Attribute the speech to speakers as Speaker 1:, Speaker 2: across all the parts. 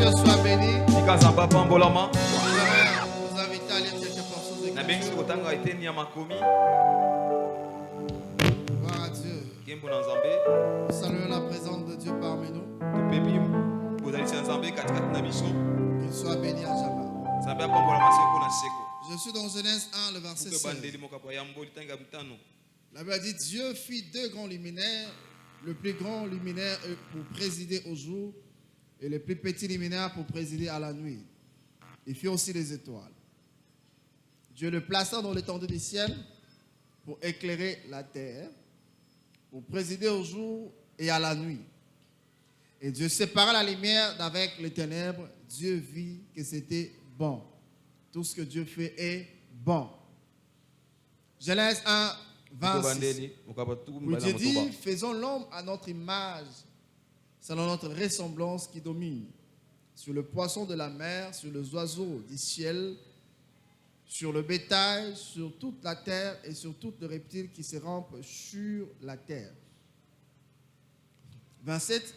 Speaker 1: Dieu soit béni. Je
Speaker 2: Tika Zamba Pambolama.
Speaker 1: vais vous inviter à lire quelques portions
Speaker 2: Na bengi
Speaker 1: d'écriture.
Speaker 2: kotanga eteni ya makomi.
Speaker 1: Gloire à Dieu.
Speaker 2: Kembo na Nzambe.
Speaker 1: Nous saluons la présence de Dieu parmi nous.
Speaker 2: Topebi bozalisi ya Nzambe katikati na biso.
Speaker 1: Qu'il soit béni à jamais.
Speaker 2: Nzambe apambolama seko na seko.
Speaker 1: Je suis dans Genèse 1, le verset
Speaker 2: Kuke
Speaker 1: 16.
Speaker 2: bandeli mokapo ya mboli tanga mitano.
Speaker 1: La Bible dit Dieu fit deux grands luminaires. Le plus grand luminaire pour présider au jour et le plus petit luminaire pour présider à la nuit. Il fit aussi les étoiles. Dieu le plaça dans l'étendue du ciel pour éclairer la terre, pour présider au jour et à la nuit. Et Dieu sépara la lumière d'avec les ténèbres. Dieu vit que c'était bon. Tout ce que Dieu fait est bon. Genèse 1, 26. Où Dieu dit, faisons l'homme à notre image, selon notre ressemblance qui domine, sur le poisson de la mer, sur les oiseaux du ciel, sur le bétail, sur toute la terre et sur tous les reptiles qui se rampent sur la terre. 27.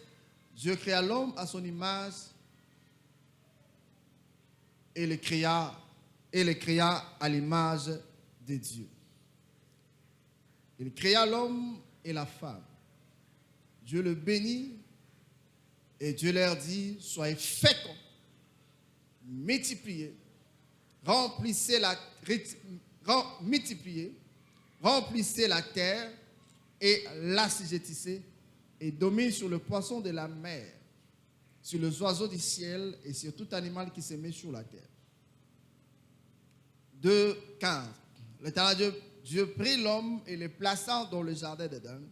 Speaker 1: Dieu créa l'homme à son image et le créa à l'image de Dieu. Il créa l'homme et la femme. Dieu le bénit et Dieu leur dit, soyez féconds, multipliez, remplissez la terre et l'assujettissez et domine sur le poisson de la mer, sur les oiseaux du ciel et sur tout animal qui se met sur la terre. 2:15. L'Éternel Dieu prit l'homme et le plaça dans le jardin d'Éden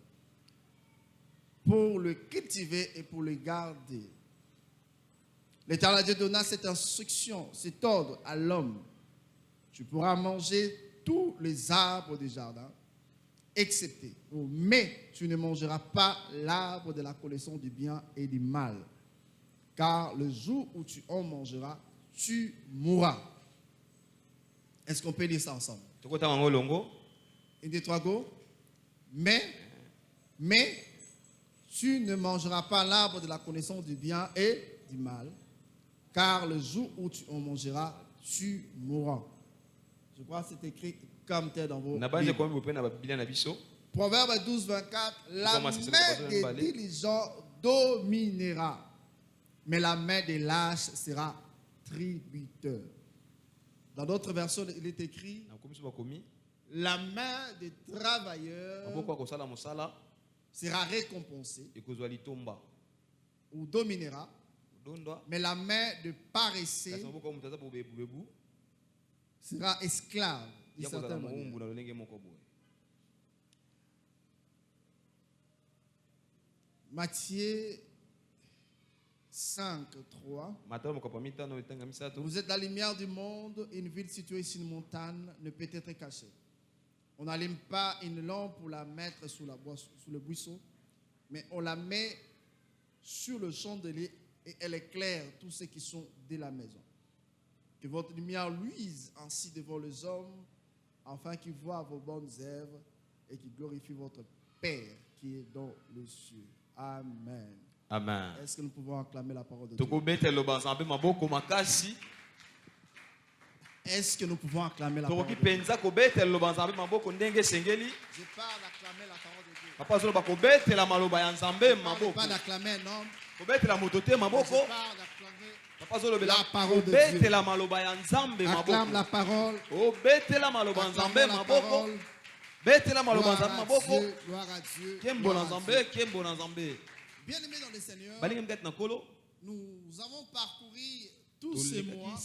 Speaker 1: pour le cultiver et pour le garder. L'Éternel Dieu donna cette instruction, cet ordre à l'homme. Tu pourras manger tous les arbres du jardin, excepté, mais tu ne mangeras pas l'arbre de la connaissance du bien et du mal, car le jour où tu en mangeras, tu mourras. Est-ce qu'on peut lire ça ensemble? Une, deux, trois, go. Mais tu ne mangeras pas l'arbre de la connaissance du bien et du mal, car le jour où tu en mangeras, tu mourras. Je crois que c'est écrit comme tel dans vos Bibles. Proverbe 12, 24. La main des diligents dominera, mais la main des lâches sera tributeur. Dans d'autres versions, il est écrit la main des travailleurs sera récompensée ou dominera, mais la main de paresseux sera esclave d'une certaine manière. Matthieu 5, 3. Vous êtes la lumière du monde. Une ville située sur une montagne ne peut être cachée. On n'allume pas une lampe pour la mettre sous le buisson, mais on la met sur le chandelier et elle éclaire tous ceux qui sont de la maison. Que votre lumière luise ainsi devant les hommes, afin qu'ils voient vos bonnes œuvres et qu'ils glorifient votre Père qui est dans les cieux. Amen.
Speaker 2: Amen.
Speaker 1: Est-ce que nous pouvons acclamer la parole de Dieu? Est-ce que nous pouvons acclamer la parole de Dieu? Je parle d'acclamer la parole de Dieu. Je ne parle pas d'acclamer un homme. Je parle d'acclamer la parole de Dieu. Acclame la parole. Gloire à Dieu. Bien aimé dans le Seigneur, nous avons parcouru tous ces mois.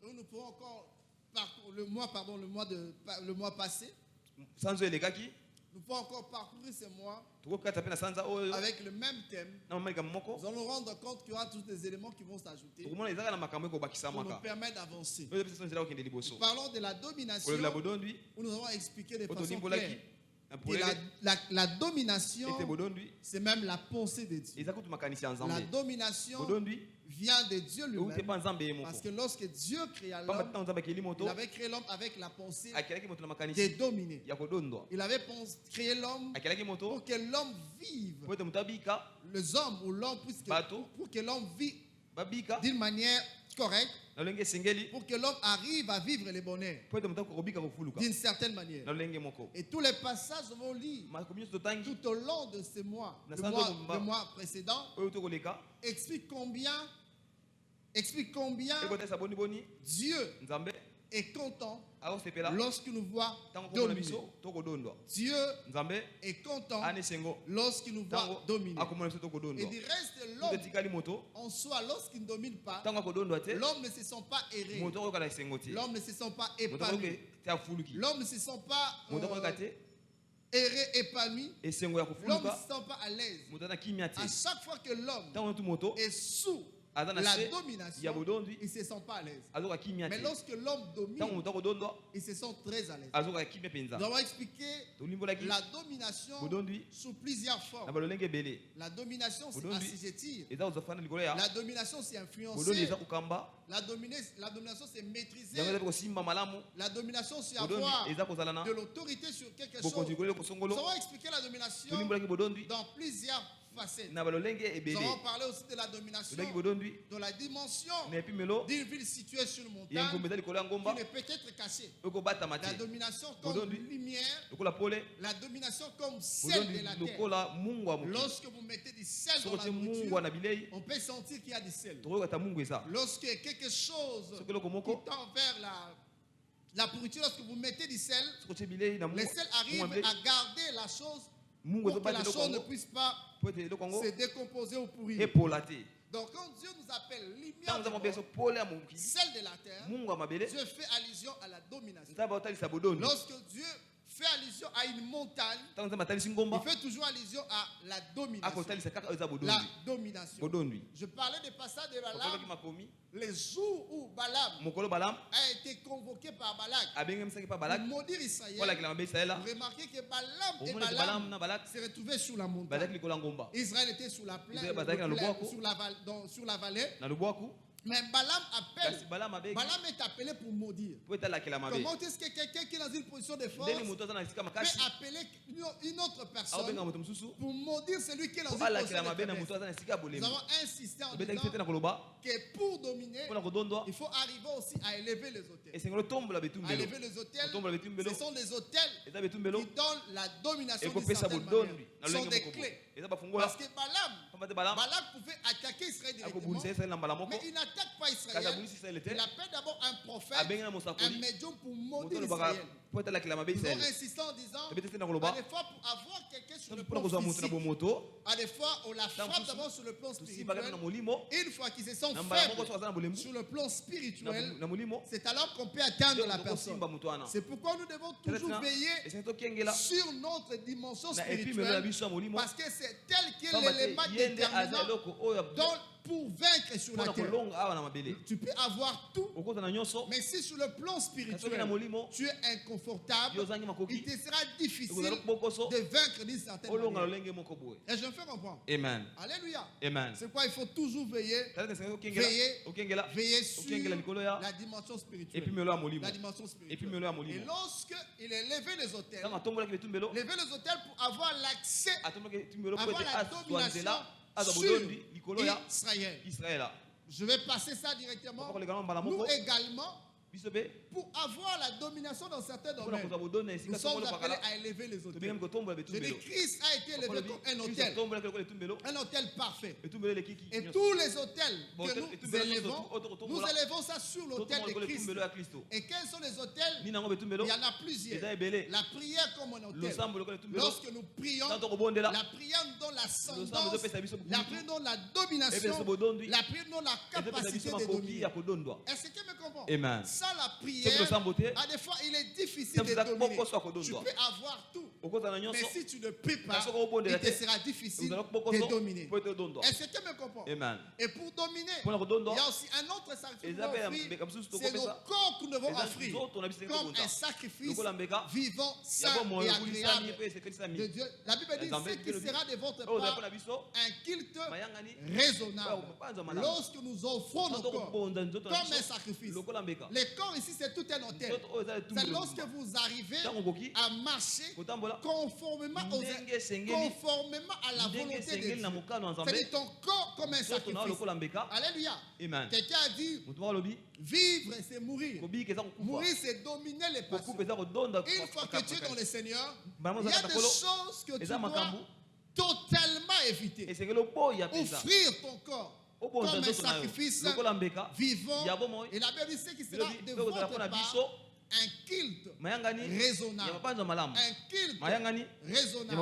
Speaker 1: Nous pouvons encore parcourir le mois passé. Nous pouvons encore parcourir ces mois avec le même thème. Nous allons nous rendre compte qu'il y aura tous les éléments qui vont s'ajouter pour nous permettre d'avancer. Nous parlons de la domination où nous avons expliqué de façon claire. Et la domination, c'est même la pensée de Dieu. La domination vient de Dieu lui-même. Parce que lorsque Dieu créa l'homme, il avait créé l'homme avec la pensée de dominer. Il avait créé l'homme pour que l'homme vive. Les hommes ou l'homme, pour que l'homme vive
Speaker 2: babika
Speaker 1: d'une manière correcte
Speaker 2: na lolenge sengeli
Speaker 1: pour que l'homme arrive à vivre le bonheur
Speaker 2: po ete moto akobika kofuluka
Speaker 1: d'une certaine manière.
Speaker 2: na lolenge moko
Speaker 1: Et tous les passages vont lire
Speaker 2: makomi nyonso totangi
Speaker 1: tout au long de ce mois,
Speaker 2: Na
Speaker 1: le
Speaker 2: sanzo
Speaker 1: mois,
Speaker 2: mumba.
Speaker 1: le mois précédent,
Speaker 2: oyo tokoleka
Speaker 1: explique combien
Speaker 2: ekotesa boni
Speaker 1: Dieu
Speaker 2: nzambe
Speaker 1: est content
Speaker 2: akosepela
Speaker 1: lorsqu'il nous voit
Speaker 2: ntango komona
Speaker 1: dominer.
Speaker 2: biso tokodondwa
Speaker 1: Dieu
Speaker 2: nzambe
Speaker 1: est content
Speaker 2: ane sengo
Speaker 1: lorsqu'il nous voit
Speaker 2: ntango
Speaker 1: dominer.
Speaker 2: akomona biso
Speaker 1: Et
Speaker 2: tokodondwa
Speaker 1: du reste,
Speaker 2: moto
Speaker 1: l'homme
Speaker 2: etikali moto
Speaker 1: en soi, lorsqu'il ne domine pas,
Speaker 2: ntango akodondwa te
Speaker 1: l'homme ne se sent pas erré.
Speaker 2: moto akoyoka na esengo te
Speaker 1: L'homme ne se sent pas
Speaker 2: moto
Speaker 1: épanoui.
Speaker 2: akoyoka te afuluki
Speaker 1: L'homme ne se sent pas
Speaker 2: moto akoyoka te
Speaker 1: erré, épanoui.
Speaker 2: esengo ya
Speaker 1: L'homme ne
Speaker 2: kofuluka
Speaker 1: se sent pas à l'aise.
Speaker 2: moto ana kimia te
Speaker 1: À chaque fois que l'homme
Speaker 2: ntango tu moto
Speaker 1: est sous
Speaker 2: aza na
Speaker 1: la
Speaker 2: se ya
Speaker 1: domination,
Speaker 2: bodondwi
Speaker 1: il ne se sent pas à l'aise.
Speaker 2: azoka kimia
Speaker 1: Mais
Speaker 2: te
Speaker 1: lorsque l'homme
Speaker 2: ntango
Speaker 1: domine,
Speaker 2: moto akodondwa
Speaker 1: il se sent très à l'aise.
Speaker 2: azoka kimia mpenza
Speaker 1: Nous avons expliqué
Speaker 2: tolimbolaki
Speaker 1: la domination
Speaker 2: bodondwi
Speaker 1: sous plusieurs
Speaker 2: na
Speaker 1: formes.
Speaker 2: balolenge ebele
Speaker 1: La domination, c'est
Speaker 2: Bodondwi.
Speaker 1: assujettir.
Speaker 2: eza kozofana likolo ya
Speaker 1: La domination, c'est
Speaker 2: bodondwi
Speaker 1: influencer.
Speaker 2: eza kokamba
Speaker 1: La domination, c'est maîtriser.
Speaker 2: yango eza mpe kosimba malamu
Speaker 1: La domination, c'est
Speaker 2: bodondwi
Speaker 1: avoir
Speaker 2: eza kozala na
Speaker 1: de l'autorité sur quelque
Speaker 2: bokonzi
Speaker 1: chose.
Speaker 2: likolo ya
Speaker 1: Nous
Speaker 2: kosongolo
Speaker 1: avons expliqué la domination
Speaker 2: tolimbolaki bodondwi
Speaker 1: dans plusieurs facettes.
Speaker 2: na balolenge
Speaker 1: Nous
Speaker 2: ebele
Speaker 1: avons parlé aussi de la domination
Speaker 2: tolaki bodondwi
Speaker 1: dans la dimension
Speaker 2: na epimelo
Speaker 1: d'une ville située sur une
Speaker 2: ya
Speaker 1: montagne
Speaker 2: ngombe eza likolo ya
Speaker 1: qui
Speaker 2: ngomba
Speaker 1: ne peut être cachée.
Speaker 2: okobatama
Speaker 1: La
Speaker 2: te
Speaker 1: domination comme
Speaker 2: Bodondwi.
Speaker 1: lumière,
Speaker 2: lokola pole
Speaker 1: la domination comme sel
Speaker 2: bodondwi
Speaker 1: de la terre.
Speaker 2: lokola mungu ya mokili
Speaker 1: Lorsque vous mettez du sel dans
Speaker 2: soki
Speaker 1: la
Speaker 2: otie mungu
Speaker 1: nourriture,
Speaker 2: na bilei
Speaker 1: on peut sentir qu'il y a du sel.
Speaker 2: tokoyoka ta mungu eza
Speaker 1: Lorsque quelque chose
Speaker 2: soki eloko
Speaker 1: qui
Speaker 2: moko
Speaker 1: tend vers la pourriture, lorsque vous mettez du sel,
Speaker 2: soki otie bilei na
Speaker 1: le
Speaker 2: mungu
Speaker 1: sel arrive
Speaker 2: mabe
Speaker 1: à garder la chose
Speaker 2: mungu
Speaker 1: pour que
Speaker 2: ezobata
Speaker 1: la
Speaker 2: eloko
Speaker 1: chose ne
Speaker 2: yango
Speaker 1: puisse pas
Speaker 2: po ete eloko yango
Speaker 1: se décomposer ou pourrir.
Speaker 2: epola te
Speaker 1: Donc quand Dieu nous appelle lumière,
Speaker 2: ntango nzambe
Speaker 1: du
Speaker 2: abeso
Speaker 1: monde,
Speaker 2: pole ya mokili
Speaker 1: sel de la terre,
Speaker 2: mungu ya mabele
Speaker 1: Dieu fait allusion à la domination.
Speaker 2: nzambe aotalisa bodondi
Speaker 1: Lorsque Dieu fait allusion à une montagne,
Speaker 2: ntango nzambe atalisi
Speaker 1: il
Speaker 2: ngomba
Speaker 1: fait toujours allusion à la domination.
Speaker 2: akotalisa kaka oyo eza
Speaker 1: La
Speaker 2: bodondi
Speaker 1: domination.
Speaker 2: bodondi
Speaker 1: Je parlais des passages de
Speaker 2: okolaki
Speaker 1: Balaam,
Speaker 2: makomi
Speaker 1: les jours où Balaam
Speaker 2: mokolo balamu
Speaker 1: a été convoqué par Balak
Speaker 2: abengemisaki mpa
Speaker 1: pour
Speaker 2: balaki
Speaker 1: maudire Israël.
Speaker 2: mpo alakela mabe israela
Speaker 1: Vous remarquez que Balaam et
Speaker 2: omonaki balamu
Speaker 1: Balaam
Speaker 2: na balaki
Speaker 1: se retrouvaient sur la
Speaker 2: bazalaki
Speaker 1: montagne.
Speaker 2: likolo ya ngomba
Speaker 1: Israël était sous la plaine,
Speaker 2: Israël bazalaki na lobwaku.
Speaker 1: sur la vallée.
Speaker 2: na lobwaku
Speaker 1: Mais Balaam
Speaker 2: kasi
Speaker 1: appelle.
Speaker 2: balamu abeki
Speaker 1: Balaam est appelé pour maudire.
Speaker 2: mpo ete alakela mabe
Speaker 1: Comment est-ce que quelqu'un qui est dans une position de force
Speaker 2: ndeni moto aza na esika
Speaker 1: peut
Speaker 2: makasi
Speaker 1: appeler une autre personne
Speaker 2: aobenga moto mosusu
Speaker 1: pour maudire celui qui est dans
Speaker 2: mpo
Speaker 1: une position
Speaker 2: alakela
Speaker 1: de
Speaker 2: mabe na
Speaker 1: faiblesse?
Speaker 2: moto aza na esika ya
Speaker 1: Nous
Speaker 2: bolembo
Speaker 1: avons insisté en
Speaker 2: obetaki
Speaker 1: disant
Speaker 2: fete na koloba
Speaker 1: que pour dominer,
Speaker 2: mpo na kodondwa
Speaker 1: il faut arriver aussi à élever les hôtels.
Speaker 2: esengeli otombola
Speaker 1: À
Speaker 2: betumbelo
Speaker 1: élever les hôtels,
Speaker 2: otombola betumbelo
Speaker 1: ce sont des hôtels
Speaker 2: eza betumbelo
Speaker 1: qui donnent la domination d'une
Speaker 2: ekopesa
Speaker 1: certaine
Speaker 2: bodondi
Speaker 1: manière.
Speaker 2: na
Speaker 1: Ce sont
Speaker 2: lolenge
Speaker 1: des
Speaker 2: moko boye
Speaker 1: clés.
Speaker 2: eza bafungola
Speaker 1: Parce que Balaam,
Speaker 2: pamba te balamu
Speaker 1: Balak pouvait attaquer Israël directement,
Speaker 2: akobundisa israeli na mbala moko
Speaker 1: mais il n'attaque pas
Speaker 2: kasi
Speaker 1: Israël.
Speaker 2: abundisi israeli te
Speaker 1: Il appelle d'abord un prophète,
Speaker 2: abengi na
Speaker 1: un
Speaker 2: mosakoli
Speaker 1: médium pour
Speaker 2: moto
Speaker 1: maudire
Speaker 2: alobaka
Speaker 1: Israël.
Speaker 2: mpo ete alakela mabe
Speaker 1: Nous avons
Speaker 2: israeli
Speaker 1: insisté en disant,
Speaker 2: tobeti te na
Speaker 1: à
Speaker 2: koloba
Speaker 1: des fois pour avoir quelqu'un sur le
Speaker 2: mpona
Speaker 1: plan
Speaker 2: kozwa moto na
Speaker 1: physique,
Speaker 2: bomoto
Speaker 1: à des fois on la frappe
Speaker 2: mosusu,
Speaker 1: d'abord sur le plan
Speaker 2: tosimba kaka na
Speaker 1: spirituel.
Speaker 2: molimo
Speaker 1: Une fois qu'ils se sentent
Speaker 2: na mbala moko
Speaker 1: faibles
Speaker 2: soki aza na bolembu
Speaker 1: sur le plan spirituel,
Speaker 2: na molimo
Speaker 1: c'est alors qu'on peut atteindre la personne.
Speaker 2: tokosimba moto wana
Speaker 1: C'est pourquoi nous devons toujours veiller
Speaker 2: esengi tokengela
Speaker 1: sur notre dimension
Speaker 2: na epimelo na
Speaker 1: spirituelle,
Speaker 2: biso ya molimo
Speaker 1: parce que c'est tel qui est
Speaker 2: pamba te
Speaker 1: l'élément
Speaker 2: ye nde aza
Speaker 1: déterminant
Speaker 2: eloko oyo
Speaker 1: pour vaincre sur la
Speaker 2: mpona
Speaker 1: terre.
Speaker 2: kolonga awa na mabele
Speaker 1: Tu peux avoir tout,
Speaker 2: okota na nyonso
Speaker 1: mais si sur le plan
Speaker 2: kasi soki na
Speaker 1: spirituel
Speaker 2: molimo
Speaker 1: tu es inconfortable,
Speaker 2: yo ozangi
Speaker 1: il
Speaker 2: makoki
Speaker 1: te sera difficile
Speaker 2: ekozala kobokoso
Speaker 1: de vaincre d'une certaine
Speaker 2: olonga
Speaker 1: manière.
Speaker 2: lolenge moko boye
Speaker 1: Et je me fais comprendre.
Speaker 2: amen
Speaker 1: Alléluia.
Speaker 2: amen
Speaker 1: C'est quoi? Il faut toujours veiller,
Speaker 2: tala esengi okengela
Speaker 1: Veillez.
Speaker 2: okengela
Speaker 1: veiller sur
Speaker 2: okengela likolo ya
Speaker 1: la dimension spirituelle.
Speaker 2: epimelo ya molimo
Speaker 1: La dimension spirituelle.
Speaker 2: epimelo ya
Speaker 1: Et
Speaker 2: molimo
Speaker 1: lorsque il est levé les hôtels,
Speaker 2: ntango atombolaki betumbelo
Speaker 1: lever les hôtels pour avoir l'accès,
Speaker 2: atombolaki etumbelo po
Speaker 1: avoir
Speaker 2: ete
Speaker 1: la
Speaker 2: azwa
Speaker 1: domination
Speaker 2: nzela azwa
Speaker 1: sur
Speaker 2: bodondi likolo ya
Speaker 1: Israël.
Speaker 2: israela
Speaker 1: Je vais passer ça directement.
Speaker 2: Papa koleka na mbala
Speaker 1: Nous
Speaker 2: moko
Speaker 1: également,
Speaker 2: biso mpe
Speaker 1: pour avoir la domination dans certains
Speaker 2: mpona
Speaker 1: domaines,
Speaker 2: kozwa bodondi na
Speaker 1: nous
Speaker 2: esika
Speaker 1: sommes
Speaker 2: songolo
Speaker 1: appelés
Speaker 2: pakala
Speaker 1: à élever les hôtels.
Speaker 2: tobengami kotombola
Speaker 1: Je dis,
Speaker 2: betumbelo
Speaker 1: Christ a été élevé comme un hôtel,
Speaker 2: atombolaki lokola etumbelo
Speaker 1: un hôtel parfait.
Speaker 2: etumbelo elekiki
Speaker 1: Et
Speaker 2: nyonso.
Speaker 1: tous les hôtels
Speaker 2: Bon,
Speaker 1: que
Speaker 2: hôtel-
Speaker 1: nous
Speaker 2: hôtel-
Speaker 1: élevons,
Speaker 2: hôtel-
Speaker 1: nous élevons ça sur l'hôtel
Speaker 2: totombola
Speaker 1: de
Speaker 2: lokola
Speaker 1: Christ.
Speaker 2: etumbelo ya kristo
Speaker 1: Et quels sont les hôtels?
Speaker 2: nini yango betumbelo
Speaker 1: Il y en a
Speaker 2: eza
Speaker 1: plusieurs.
Speaker 2: ebele
Speaker 1: La prière comme un hôtel.
Speaker 2: losambo lokola etumbelo
Speaker 1: Lorsque nous prions,
Speaker 2: ntango tokobondela
Speaker 1: la prière nous donne
Speaker 2: losambo
Speaker 1: l'ascendance,
Speaker 2: ezopesa biso
Speaker 1: la
Speaker 2: bukutu
Speaker 1: prière nous donne la
Speaker 2: epesa
Speaker 1: domination,
Speaker 2: bodondwi
Speaker 1: la prière nous donne la
Speaker 2: ezopesa
Speaker 1: capacité
Speaker 2: biso
Speaker 1: de
Speaker 2: makoki
Speaker 1: dominer.
Speaker 2: ya kodondwa
Speaker 1: Est-ce que me comprend?
Speaker 2: amen
Speaker 1: Sans la
Speaker 2: soki
Speaker 1: prière,
Speaker 2: losambo te
Speaker 1: à des fois, il est difficile
Speaker 2: Ça
Speaker 1: de
Speaker 2: vous a
Speaker 1: dominer.
Speaker 2: beaucoup soit
Speaker 1: Tu
Speaker 2: kodondwa.
Speaker 1: peux avoir tout,
Speaker 2: okozala na
Speaker 1: mais
Speaker 2: nyonso
Speaker 1: si tu ne pries pas,
Speaker 2: Parce qu'on va
Speaker 1: il te
Speaker 2: te-
Speaker 1: sera difficile
Speaker 2: ozala
Speaker 1: de
Speaker 2: kobokoso
Speaker 1: dominer.
Speaker 2: po ete odondwa
Speaker 1: Est-ce que me comprend?
Speaker 2: amen
Speaker 1: Et pour dominer,
Speaker 2: mpona
Speaker 1: il
Speaker 2: kodondwa
Speaker 1: y a aussi un autre sacrifice
Speaker 2: Eza
Speaker 1: qu'on
Speaker 2: pe ya
Speaker 1: offrir.
Speaker 2: mbeka mosusu
Speaker 1: C'est
Speaker 2: tokopesa.
Speaker 1: nos corps que nous devons
Speaker 2: Eza
Speaker 1: offrir
Speaker 2: nzoto na biso ndenge
Speaker 1: comme
Speaker 2: tokonza.
Speaker 1: un sacrifice
Speaker 2: lokola mbeka
Speaker 1: vivant,
Speaker 2: ya
Speaker 1: saint
Speaker 2: bomoi
Speaker 1: et
Speaker 2: ekulisami
Speaker 1: agréable
Speaker 2: mpe esepelisami
Speaker 1: de Dieu. La Bible dit
Speaker 2: Nzambe
Speaker 1: ce qui
Speaker 2: elobi,
Speaker 1: sera de votre
Speaker 2: oyo ozala
Speaker 1: part
Speaker 2: mpona biso
Speaker 1: un culte
Speaker 2: mayangani
Speaker 1: raisonnable.
Speaker 2: Oyo kopanza malamu.
Speaker 1: Lorsque nous offrons nos
Speaker 2: ntango
Speaker 1: corps
Speaker 2: tokobonza nzoto na
Speaker 1: comme un
Speaker 2: biso
Speaker 1: sacrifice.
Speaker 2: lokola mbeka
Speaker 1: Les corps ici, c'est tout un hôtel.
Speaker 2: nzoto oyo eza
Speaker 1: C'est
Speaker 2: etumbelo
Speaker 1: lorsque vous arrivez
Speaker 2: ntango okoki
Speaker 1: à marcher,
Speaker 2: kotambola
Speaker 1: conformément conformément à la volonté de Dieu. C'est-à-dire ton corps comme un sacrifice. Alléluia.
Speaker 2: Amen.
Speaker 1: Quelqu'un a dit, vivre c'est mourir. Mourir c'est dominer les passions. Une fois que tu es dans le Seigneur, il y a des choses que tu dois totalement éviter. Offrir ton corps comme un sacrifice vivant. Et la Bible dit ce qui sera de votre part un culte raisonnable. Un culte raisonnable.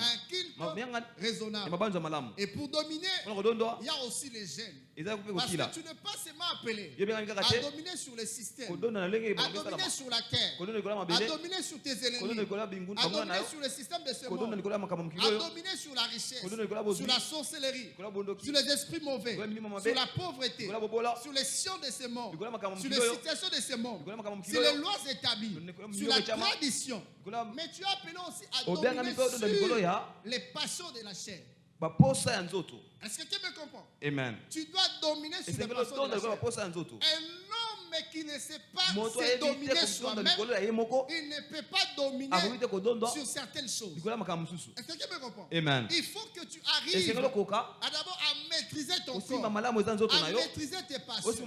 Speaker 1: Un culte raisonnable. Et pour dominer, il y a aussi les gènes. Parce que tu n'es pas seulement appelé à dominer sur le système, à dominer sur la terre, à dominer sur tes ennemis, à dominer sur le système de ce monde, à dominer sur la richesse, sur la sorcellerie, sur les esprits mauvais, sur la pauvreté, sur les sciences de ce monde, sur les situations de ce monde, sur les lois établies, sur la tradition. Mais tu es appelé aussi à dominer sur les passions de la chair. Est-ce que tu me comprends?
Speaker 2: Amen.
Speaker 1: Tu dois dominer sur les passions de la chair. Un homme qui ne sait pas se dominer soi-même, il ne peut pas dominer sur certaines choses. Est-ce que tu me comprends?
Speaker 2: Amen.
Speaker 1: Il faut que tu arrives à d'abord à maîtriser ton corps, à maîtriser tes passions.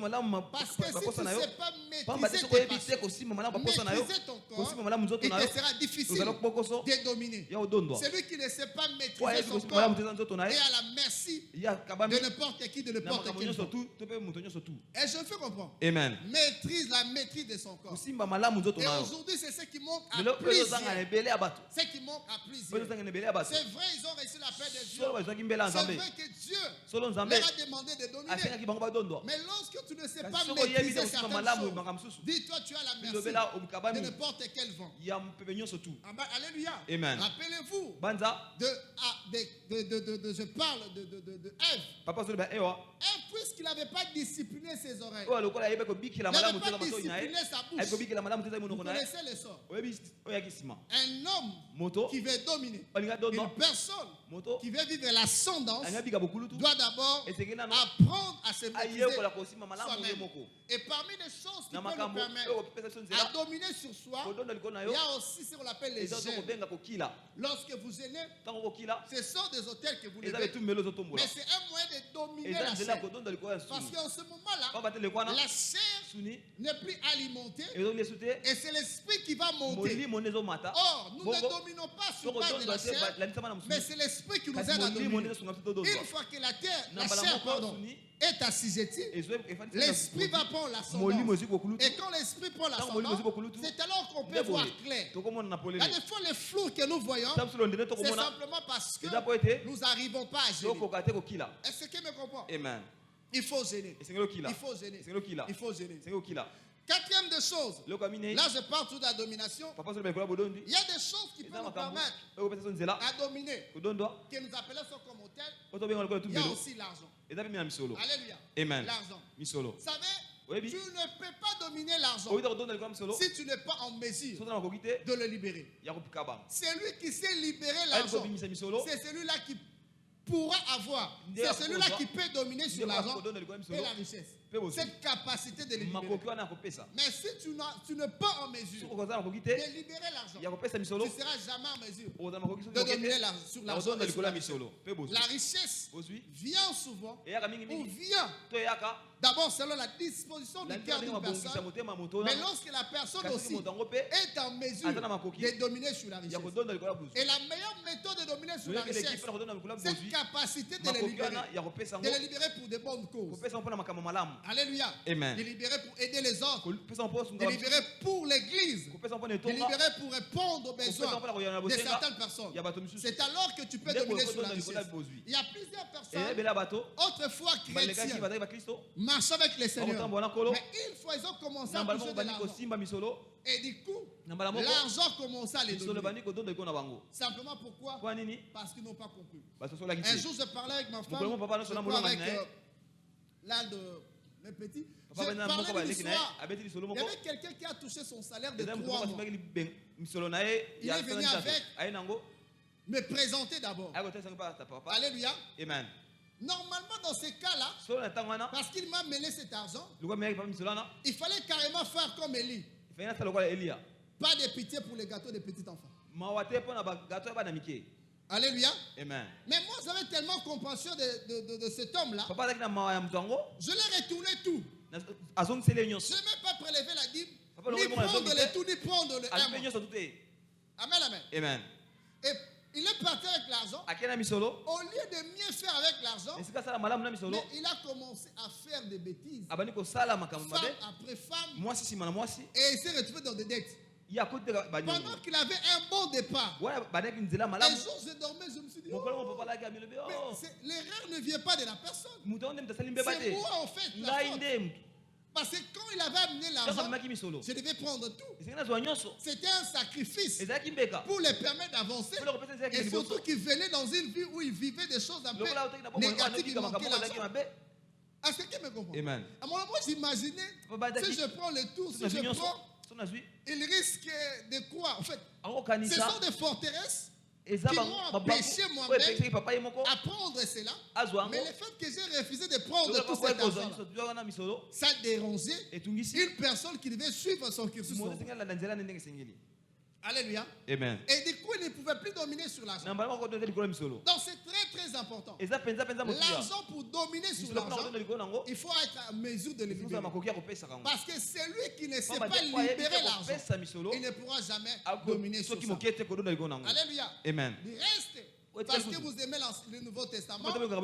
Speaker 1: Parce que si tu ne sais pas maîtriser tes passions, maîtriser ton corps, il te sera difficile de dominer. Celui qui ne sait pas maîtriser son corps est à la merci de n'importe qui, de n'importe quel. Et je me fais comprendre.
Speaker 2: Amen.
Speaker 1: Maîtrise la maîtrise de son corps. Et aujourd'hui, c'est ce qui manque à plusieurs. Ce qui manque à plusieurs. C'est vrai, ils ont reçu la paix de Dieu. C'est vrai que Dieu leur a demandé de dominer. Mais lorsque tu ne sais pas maîtriser certaines choses, dis-toi, tu as la merci de n'importe quel vent. Alléluia.
Speaker 2: Amen.
Speaker 1: Rappelez-vous, je parle de Ève. Ève, puisqu'il n'avait pas discipliné ses oreilles, il n'avait pas discipliné sa bouche. Vous connaissez le sort. Un homme qui veut dominer, une personne qui veut vivre l'ascendance, doit d'abord apprendre à se maîtriser soi-même. Et parmi les choses qui peuvent nous permettre à dominer sur soi, il y a aussi ce qu'on appelle les gènes. Lorsque vous aimez, ce sont des hôtels que vous levez, mais c'est un moyen de dominer la chair. Parce qu'en ce moment-là, la chair n'est plus alimentée et c'est l'esprit qui va monter. Or, nous ne dominons pas sur base de la chair, mais c'est l'esprit qui nous aide à dominer. Une fois que la chair est assujettie, l'esprit va prendre l'ascendance. Et quand l'esprit prend l'ascendance, c'est alors qu'on peut voir clair. Il y a des fois les flous que nous voyons, c'est simplement parce que nous n'arrivons pas à gérer. Est-ce que tu me comprends?
Speaker 2: Amen.
Speaker 1: Il faut gêner. Il faut gêner. Il faut gêner. Quatrième des choses, là je parle tout de la domination. Il y a des choses qui peuvent nous permettre à dominer, que nous appelons ça comme hôtel. Il y a aussi l'argent. Alléluia.
Speaker 2: Amen.
Speaker 1: L'argent.
Speaker 2: Vous
Speaker 1: savez, tu ne peux pas dominer l'argent si tu n'es pas en mesure de le libérer. Celui qui sait libérer l'argent, c'est celui-là qui pourra avoir, c'est celui-là qui peut dominer sur l'argent et la richesse. Cette capacité de libérer. Mais si tu n'es pas en mesure de libérer l'argent, tu ne seras jamais en mesure de dominer sur l'argent. La richesse vient souvent ou vient d'abord selon la disposition du cœur d'une personne. Mais lorsque la personne aussi est en mesure de dominer sur la richesse. Et la meilleure méthode de dominer sur la richesse, cette capacité de les libérer pour de bonnes causes. Alléluia.
Speaker 2: Amen.
Speaker 1: De libérer pour aider les autres. De libérer pour l'église. De libérer pour répondre aux besoins de certaines personnes. C'est alors que tu peux dominer sur la richesse. Il y a plusieurs personnes, autrefois chrétiens, marchent avec le Seigneur. Mais une fois ils ont commencé à toucher de l'argent. Et du coup, l'argent commence à les donner. Simplement pourquoi? Parce qu'ils n'ont pas compris. Un jour, je parlais avec ma femme, je parlais avec l'un de mes petits. Je parlais d'une histoire. Il y avait quelqu'un qui a touché son salaire de 3 mois. Il est venu avec me présenter d'abord. Alléluia.
Speaker 2: Amen.
Speaker 1: Normalement, dans ces cas-là, parce qu'il m'a mêlé cet argent, il fallait carrément faire comme Élie. Pas de pitié pour les gâteaux des petits enfants.
Speaker 2: Mawate pona ba gato ba na mike.
Speaker 1: Alléluia.
Speaker 2: Amen.
Speaker 1: Mais moi, j'avais tellement compassion de cet homme-là.
Speaker 2: Papa dak na mawaya mtango.
Speaker 1: Je l'ai retourné tout.
Speaker 2: Azong sele
Speaker 1: Je
Speaker 2: nyonso.
Speaker 1: n'ai même pas prélevé la dîme,
Speaker 2: Papa, le
Speaker 1: ni
Speaker 2: moment,
Speaker 1: prendre
Speaker 2: la
Speaker 1: le tout, ni prendre le
Speaker 2: Alpe
Speaker 1: un.
Speaker 2: nyonso tute.
Speaker 1: Amen, amen.
Speaker 2: Amen.
Speaker 1: Et il est parti avec l'argent.
Speaker 2: Akena misolo.
Speaker 1: Au lieu de mieux faire avec l'argent,
Speaker 2: Esika sala malamu na misolo.
Speaker 1: mais il a commencé à faire des bêtises.
Speaker 2: Abani ko sala makambo
Speaker 1: Femme
Speaker 2: mabe.
Speaker 1: après femme.
Speaker 2: Mwasi sima na mwasi.
Speaker 1: Et il s'est retrouvé dans des dettes.
Speaker 2: Ya kote ba nyongo.
Speaker 1: Pendant qu'il avait un bon départ.
Speaker 2: Wana badaki nzela
Speaker 1: Un
Speaker 2: malamu.
Speaker 1: jour, je dormais, je me suis dit,
Speaker 2: Mokolo
Speaker 1: oh,
Speaker 2: mo papa laki amelobe.
Speaker 1: mais
Speaker 2: Oh.
Speaker 1: l'erreur ne vient pas de la personne.
Speaker 2: Muto ndem tasali mbeba
Speaker 1: C'est
Speaker 2: te.
Speaker 1: moi, en fait, la
Speaker 2: Ngai
Speaker 1: faute.
Speaker 2: ndem.
Speaker 1: Parce que quand il avait amené
Speaker 2: Kaka
Speaker 1: l'argent,
Speaker 2: maki misolo.
Speaker 1: je devais prendre tout.
Speaker 2: Esika zwa nyonso.
Speaker 1: C'était un sacrifice
Speaker 2: Ezaki mbeka.
Speaker 1: pour les permettre d'avancer.
Speaker 2: Pour le représenter
Speaker 1: Et
Speaker 2: qui
Speaker 1: surtout qu'il venait dans une vie où il vivait des choses un peu
Speaker 2: Lokola otaki na bomo
Speaker 1: négatives.
Speaker 2: négatives
Speaker 1: Il manquait
Speaker 2: makambo zaki
Speaker 1: l'argent.
Speaker 2: mabe.
Speaker 1: Est-ce que quelqu'un me comprend?
Speaker 2: Amen.
Speaker 1: À mon moment, j'imaginais,
Speaker 2: Papa daki.
Speaker 1: si je prends le tour, si je prends, il risque de quoi? En fait, ce sont des forteresses qui m'ont empêché moi-même à prendre cela. Mais le fait que j'ai refusé de prendre tout cet argent, ça dérangeait une personne qui devait suivre son cursus. Alléluia.
Speaker 2: Amen.
Speaker 1: Et du coup, il ne pouvait plus dominer sur l'argent. Donc c'est très très important. L'argent, pour dominer sur l'argent, il faut être en mesure de le libérer. Parce que celui qui ne sait pas libérer l'argent, il ne pourra jamais dominer sur ça. Alléluia.
Speaker 2: Amen.
Speaker 1: Il reste. Parce que vous aimez le Nouveau Testament, la Bible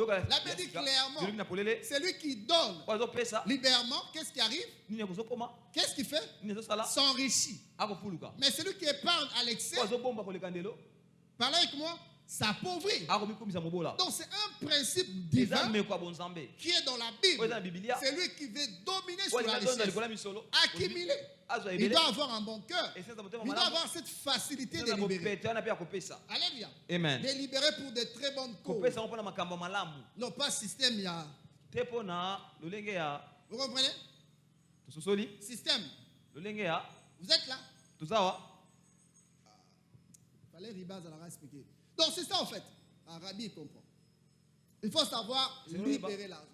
Speaker 1: dit clairement, celui qui donne librement, qu'est-ce qui arrive? Qu'est-ce qu'il fait? S'enrichit. Mais celui qui épargne à l'excès, parlez avec moi, s'appauvrit. Donc c'est un principe divin qui est dans la Bible. C'est lui qui veut dominer sur la richesse, accumuler. Il doit avoir un bon cœur. Il doit avoir cette facilité de libérer. Alléluia.
Speaker 2: Amen.
Speaker 1: De libérer pour de très bonnes causes. Non, pas système, il y a. Vous comprenez? Système. Vous êtes là? Il fallait Ribaz à la expliquer. Donc c'est ça en fait. Arabi comprend. Il faut savoir libérer l'argent.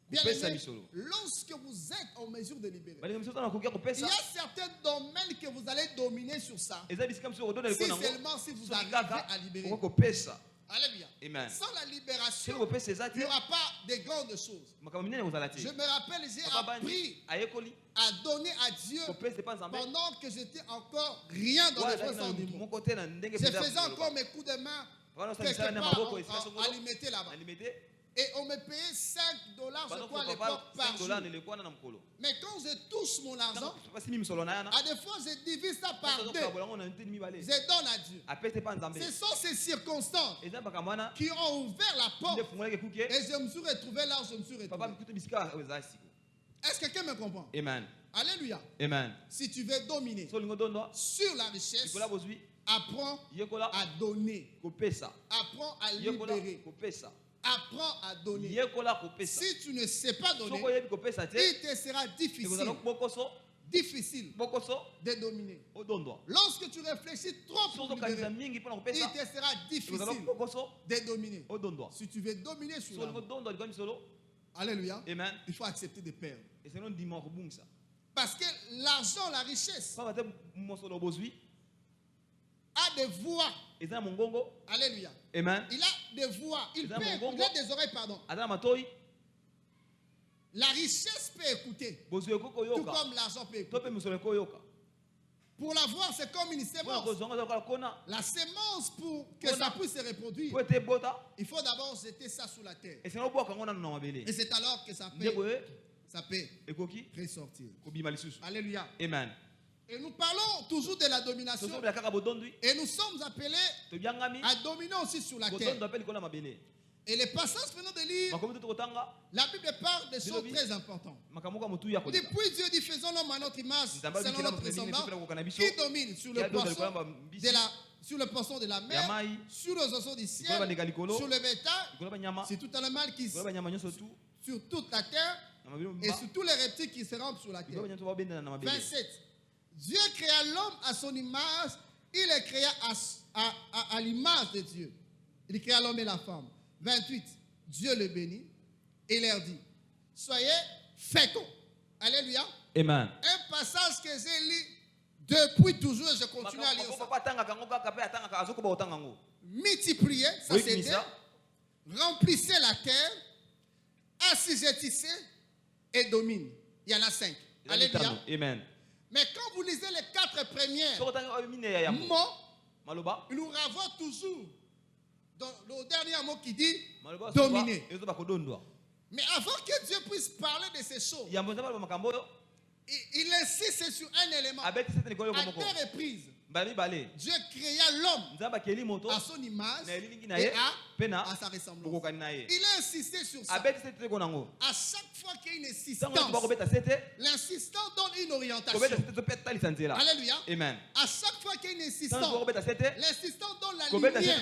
Speaker 1: Bien aimé, lorsque vous êtes en mesure de libérer, il y a certains domaines que vous allez dominer sur ça. Si seulement si vous arrivez à libérer. Alléluia.
Speaker 2: Amen.
Speaker 1: Sans la libération, il n'y aura pas de grandes choses. Je me rappelle, j'ai appris à donner à Dieu pendant que j'étais encore rien dans les forces du monde. Je faisais encore mes coups de main quelque part à limiter là-bas. Et on me payait $5, je crois, à l'époque, par jour. Mais quand je touche mon argent, à des fois, je divise ça par deux. Je donne à Dieu. Ce sont ces circonstances qui ont ouvert la porte. Et je me suis retrouvé là où je me suis retrouvé. Est-ce que quelqu'un me comprend?
Speaker 2: Amen.
Speaker 1: Alléluia.
Speaker 2: Amen.
Speaker 1: Si tu veux dominer sur la richesse, apprends à donner. Apprends à libérer. Apprends à donner. Si tu ne sais pas donner, il te sera difficile de dominer. Lorsque tu réfléchis trop pour libérer, il te sera difficile de dominer. Si tu veux dominer sur l'argent, alléluia, il faut accepter de perdre. Parce que l'argent, la richesse, a des voix. Alléluia.
Speaker 2: Amen.
Speaker 1: Il a des voix. Il a des oreilles, pardon. La richesse peut écouter. Tout comme l'argent peut écouter. Pour l'avoir, c'est comme une sémence. La sémence, pour que ça puisse se reproduire, il faut d'abord jeter ça sous la terre. Et c'est alors que ça peut ressortir. Alléluia.
Speaker 2: Amen.
Speaker 1: Et nous parlons toujours de la domination. Et nous sommes appelés à dominer aussi sur la terre. Et les passages venant de lire, la Bible parle de choses très importantes. Depuis Dieu dit, faisons l'homme à notre image, selon notre ressemblance, qui domine sur le poisson de la mer, sur les oiseaux du ciel, sur le bétail, sur tout animal qui sur toute la terre, et sur tous les reptiles qui se rampent sur la terre. 27. Dieu créa l'homme à son image, il les créa à l'image de Dieu. Il créa l'homme et la femme. 28. Dieu le bénit et leur dit, soyez féconds. Alléluia.
Speaker 2: Amen.
Speaker 1: Un passage que j'ai lu Depuis toujours, je continue à lire ça. Multipliez, ça c'est deux. Remplissez la terre, assujettissez et domine. Il y en a 5. Alléluia.
Speaker 2: Amen.
Speaker 1: Mais quand vous lisez les 4 premiers mots, il nous renvoie toujours dans le dernier mot qui dit dominer. Mais avant que Dieu puisse parler de ces choses, il insiste sur un élément. À 2 reprises, Dieu créa l'homme à son image et à sa ressemblance. Il a insisté sur ça. À chaque fois qu'il y a une insistance, l'insistance donne une orientation. Alléluia.
Speaker 2: Amen.
Speaker 1: À chaque fois qu'il y a une insistance, l'insistance donne la lumière.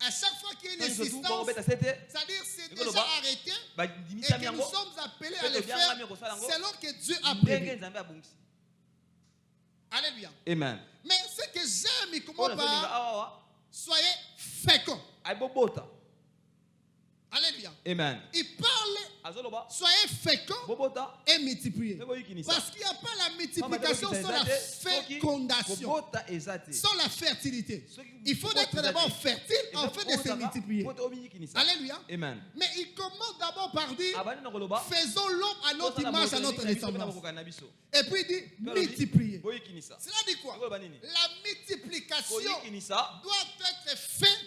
Speaker 1: À chaque fois qu'il y a une insistance, c'est-à-dire c'est déjà arrêté et que nous sommes appelés à le faire selon que Dieu a prévu. Alléluia.
Speaker 2: Amen.
Speaker 1: Mais ce que j'aime, il commence par soyez féconds. Alléluia.
Speaker 2: Amen.
Speaker 1: Il parle, soyez féconds et multipliez. Parce qu'il n'y a pas la multiplication sans la fécondation, sans la fertilité. Il faut être d'abord fertile afin de se multiplier. Alléluia.
Speaker 2: Amen.
Speaker 1: Mais il commence d'abord par dire faisons l'homme à notre image, à notre ressemblance. Et puis il dit multiplier. Cela dit quoi? La multiplication doit être faite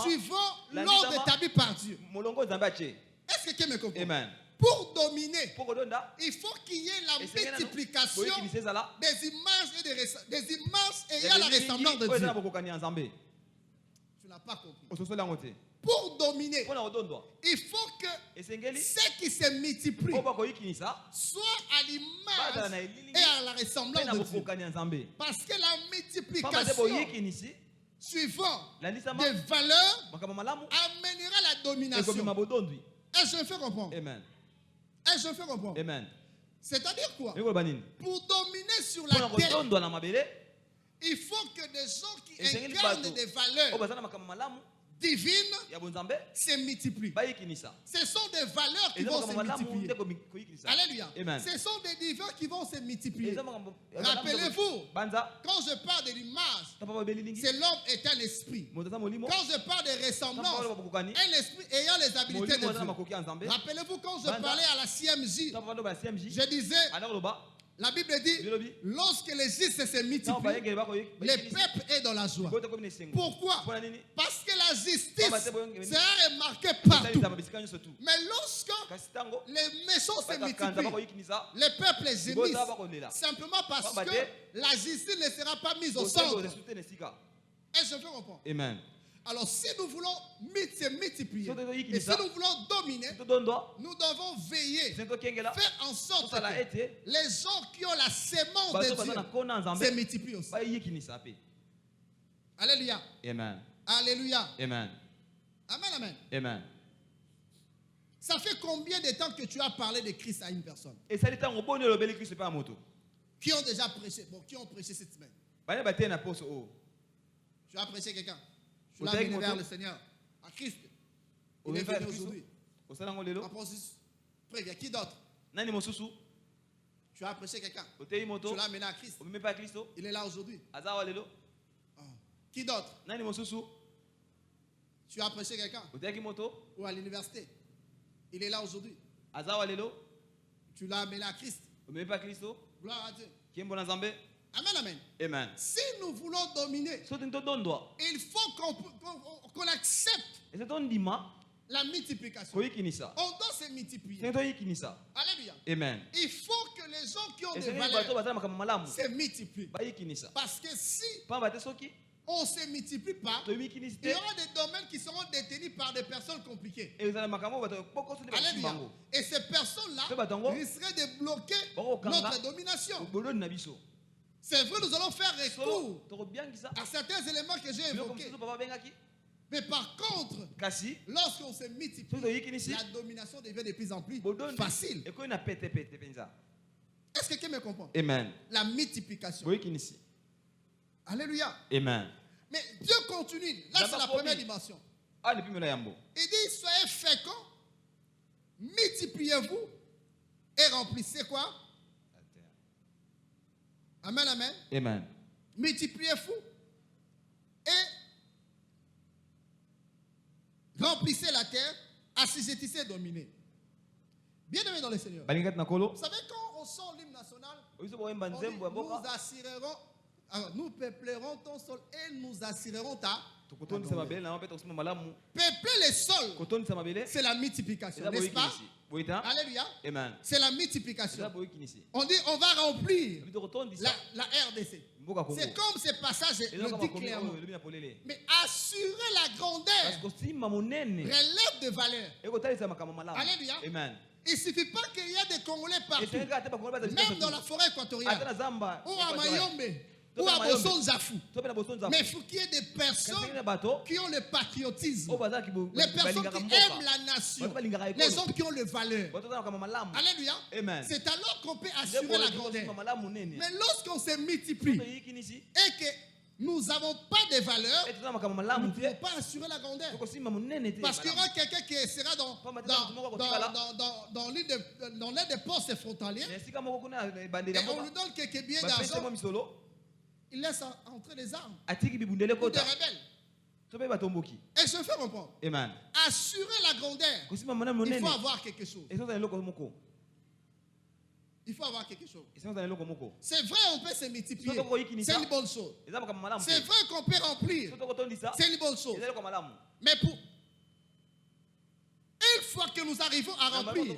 Speaker 1: suivant l'ordre établi par Dieu. Est-ce que quelqu'un me comprend?
Speaker 2: Amen.
Speaker 1: Pour dominer, il faut qu'il y ait la multiplication des images ayant la ressemblance de Dieu. Tu n'as pas compris. Pour dominer, il faut que ce qui se multiplie soit à l'image et à la ressemblance de Dieu. Parce que la multiplication suivant des valeurs amènera la domination. Est-ce que je me fais comprendre?
Speaker 2: Amen.
Speaker 1: Est-ce que je me fais comprendre?
Speaker 2: Amen.
Speaker 1: C'est-à-dire quoi? Pour dominer sur la terre, il faut que des gens qui incarnent des valeurs divines se multiplient. Ce sont des valeurs qui vont se multiplier. Alléluia. Ce sont des divins qui vont se multiplier. Rappelez-vous, quand je parle de l'image, c'est l'homme est un esprit. Quand je parle de ressemblance, un esprit ayant les habiletés de Dieu. Rappelez-vous, quand je parlais à la CMJ, je disais, la Bible dit, lorsque les justices se multiplient, le peuple est dans la joie. Pourquoi? Parce que la justice sera remarquée partout. Mais lorsque les méchants se multiplient, le peuple est gémisse. Simplement parce que la justice ne sera pas mise au centre. Est-ce que je peux comprendre?
Speaker 2: Amen.
Speaker 1: Alors, si nous voulons se multiplier et si nous voulons dominer, nous devons veiller, faire en sorte que les gens qui ont la sémence de Dieu se multiplient aussi. Alléluia.
Speaker 2: Amen.
Speaker 1: Alléluia.
Speaker 2: Amen.
Speaker 1: Amen, amen.
Speaker 2: Amen.
Speaker 1: Ça fait combien de temps que tu as parlé de Christ à une personne? Qui ont déjà prêché? Bon, qui ont prêché cette semaine? Tu as prêché quelqu'un? Tu l'as amené vers le Seigneur, à Christ. Il est venu aujourd'hui. Préviens, qui d'autre? Tu as prêché quelqu'un. Tu l'as amené à Christ. Il est là aujourd'hui. Qui d'autre? Tu as prêché quelqu'un. Ou à l'université. Il est là aujourd'hui. Tu l'as amené à Christ. Gloire à Dieu. Amen, amen.
Speaker 2: Amen.
Speaker 1: Si nous voulons dominer, il faut qu'on accepte la multiplication. On doit se multiplier. Alléluia.
Speaker 2: Amen.
Speaker 1: Il faut que les gens qui ont des valeurs se multiplient. Parce que si on ne se multiplie pas, il y aura des domaines qui seront détenus par des personnes compliquées. Alléluia. Et ces personnes-là risqueraient de bloquer notre domination. C'est vrai, nous allons faire recours à certains éléments que j'ai évoqués. Mais par contre, lorsqu'on se multiplie, la domination devient de plus en plus facile. Est-ce que quelqu'un me comprend?
Speaker 2: Amen.
Speaker 1: La multiplication. Alléluia.
Speaker 2: Amen.
Speaker 1: Mais Dieu continue. Là, c'est la première dimension. Il dit, soyez féconds, multipliez-vous et remplissez quoi? Amen, amen.
Speaker 2: Amen.
Speaker 1: Multipliez-vous et remplissez la terre, assujettissez et dominez. Bien-aimés dans le Seigneur.
Speaker 2: Balingat nakolo.
Speaker 1: Vous savez, quand on sort l'hymne national,
Speaker 2: Oyiso bo yemba
Speaker 1: on dit,
Speaker 2: nzembo ya mboka.
Speaker 1: nous assurerons, alors, nous peuplerons ton sol et nous assurerons ta.
Speaker 2: Tokotoni sa mabele na mapeta kusima malamu.
Speaker 1: Peupler les sols,
Speaker 2: Kotoni sa mabele.
Speaker 1: c'est la multiplication,
Speaker 2: Eza
Speaker 1: n'est-ce pas?
Speaker 2: boyikinisi. Boyita.
Speaker 1: Alléluia.
Speaker 2: Amen.
Speaker 1: C'est la
Speaker 2: Eza
Speaker 1: multiplication.
Speaker 2: boyikinisi.
Speaker 1: On dit, on va remplir
Speaker 2: Bito kotondi
Speaker 1: la,
Speaker 2: sa.
Speaker 1: la RDC.
Speaker 2: Mboka Kongo.
Speaker 1: C'est comme ce passage
Speaker 2: Eza
Speaker 1: le
Speaker 2: kama
Speaker 1: dit
Speaker 2: komi
Speaker 1: clairement.
Speaker 2: oyo lobi na polele.
Speaker 1: Mais assurer la grandeur
Speaker 2: Parce que simba monene.
Speaker 1: relève de valeur.
Speaker 2: Ekotalisa makambo malamu.
Speaker 1: Alléluia.
Speaker 2: Amen.
Speaker 1: Il ne suffit pas qu'il y ait des Congolais partout,
Speaker 2: Esenga ate bakongole baza
Speaker 1: même dans la forêt
Speaker 2: Ata
Speaker 1: équatoriale,
Speaker 2: na zamba.
Speaker 1: ou à Mayombe, ou
Speaker 2: Tope na
Speaker 1: à
Speaker 2: Mayombe.
Speaker 1: Bosonzafou.
Speaker 2: Tope na bosonza.
Speaker 1: Mais il faut qu'il y ait des personnes
Speaker 2: Kasengene bato.
Speaker 1: qui ont le patriotisme,
Speaker 2: O baza kibo.
Speaker 1: les personnes qui aiment la nation, les hommes qui ont le valeur.
Speaker 2: Bato za makambo malamu.
Speaker 1: Alléluia.
Speaker 2: Amen.
Speaker 1: C'est alors qu'on peut assurer la grandeur.
Speaker 2: malamu nene.
Speaker 1: Mais lorsqu'on se multiplie
Speaker 2: Toyikinisi.
Speaker 1: et que nous n'avons pas de valeur,
Speaker 2: Etoza makambo
Speaker 1: nous ne
Speaker 2: malamu
Speaker 1: pouvons
Speaker 2: te.
Speaker 1: pas assurer la grandeur.
Speaker 2: Tokosimba monene te.
Speaker 1: Parce qu'il y aura quelqu'un qui sera dans l'un des postes frontaliers
Speaker 2: Esika moko kuna
Speaker 1: et
Speaker 2: bandeli
Speaker 1: on lui
Speaker 2: mboka.
Speaker 1: donne quelques billets
Speaker 2: Bapesa
Speaker 1: d'argent,
Speaker 2: mo misolo.
Speaker 1: il laisse entrer les armes
Speaker 2: Atiki bibundele
Speaker 1: ou des
Speaker 2: kota.
Speaker 1: rebelles.
Speaker 2: Tope batomboki.
Speaker 1: Et je fais comprendre.
Speaker 2: Amen.
Speaker 1: Assurer la grandeur,
Speaker 2: Kosimba monene
Speaker 1: il
Speaker 2: monene.
Speaker 1: faut avoir quelque chose.
Speaker 2: Esenza eloko moko.
Speaker 1: Il faut avoir quelque chose.
Speaker 2: Esenza eloko moko.
Speaker 1: C'est vrai, on peut se multiplier.
Speaker 2: Soto koyikinisa.
Speaker 1: C'est une bonne chose.
Speaker 2: Eza makambo malamu.
Speaker 1: C'est vrai qu'on peut remplir.
Speaker 2: Soto kotondisa.
Speaker 1: C'est une bonne chose.
Speaker 2: Eza eloko malamu.
Speaker 1: Mais pour une fois que nous arrivons à remplir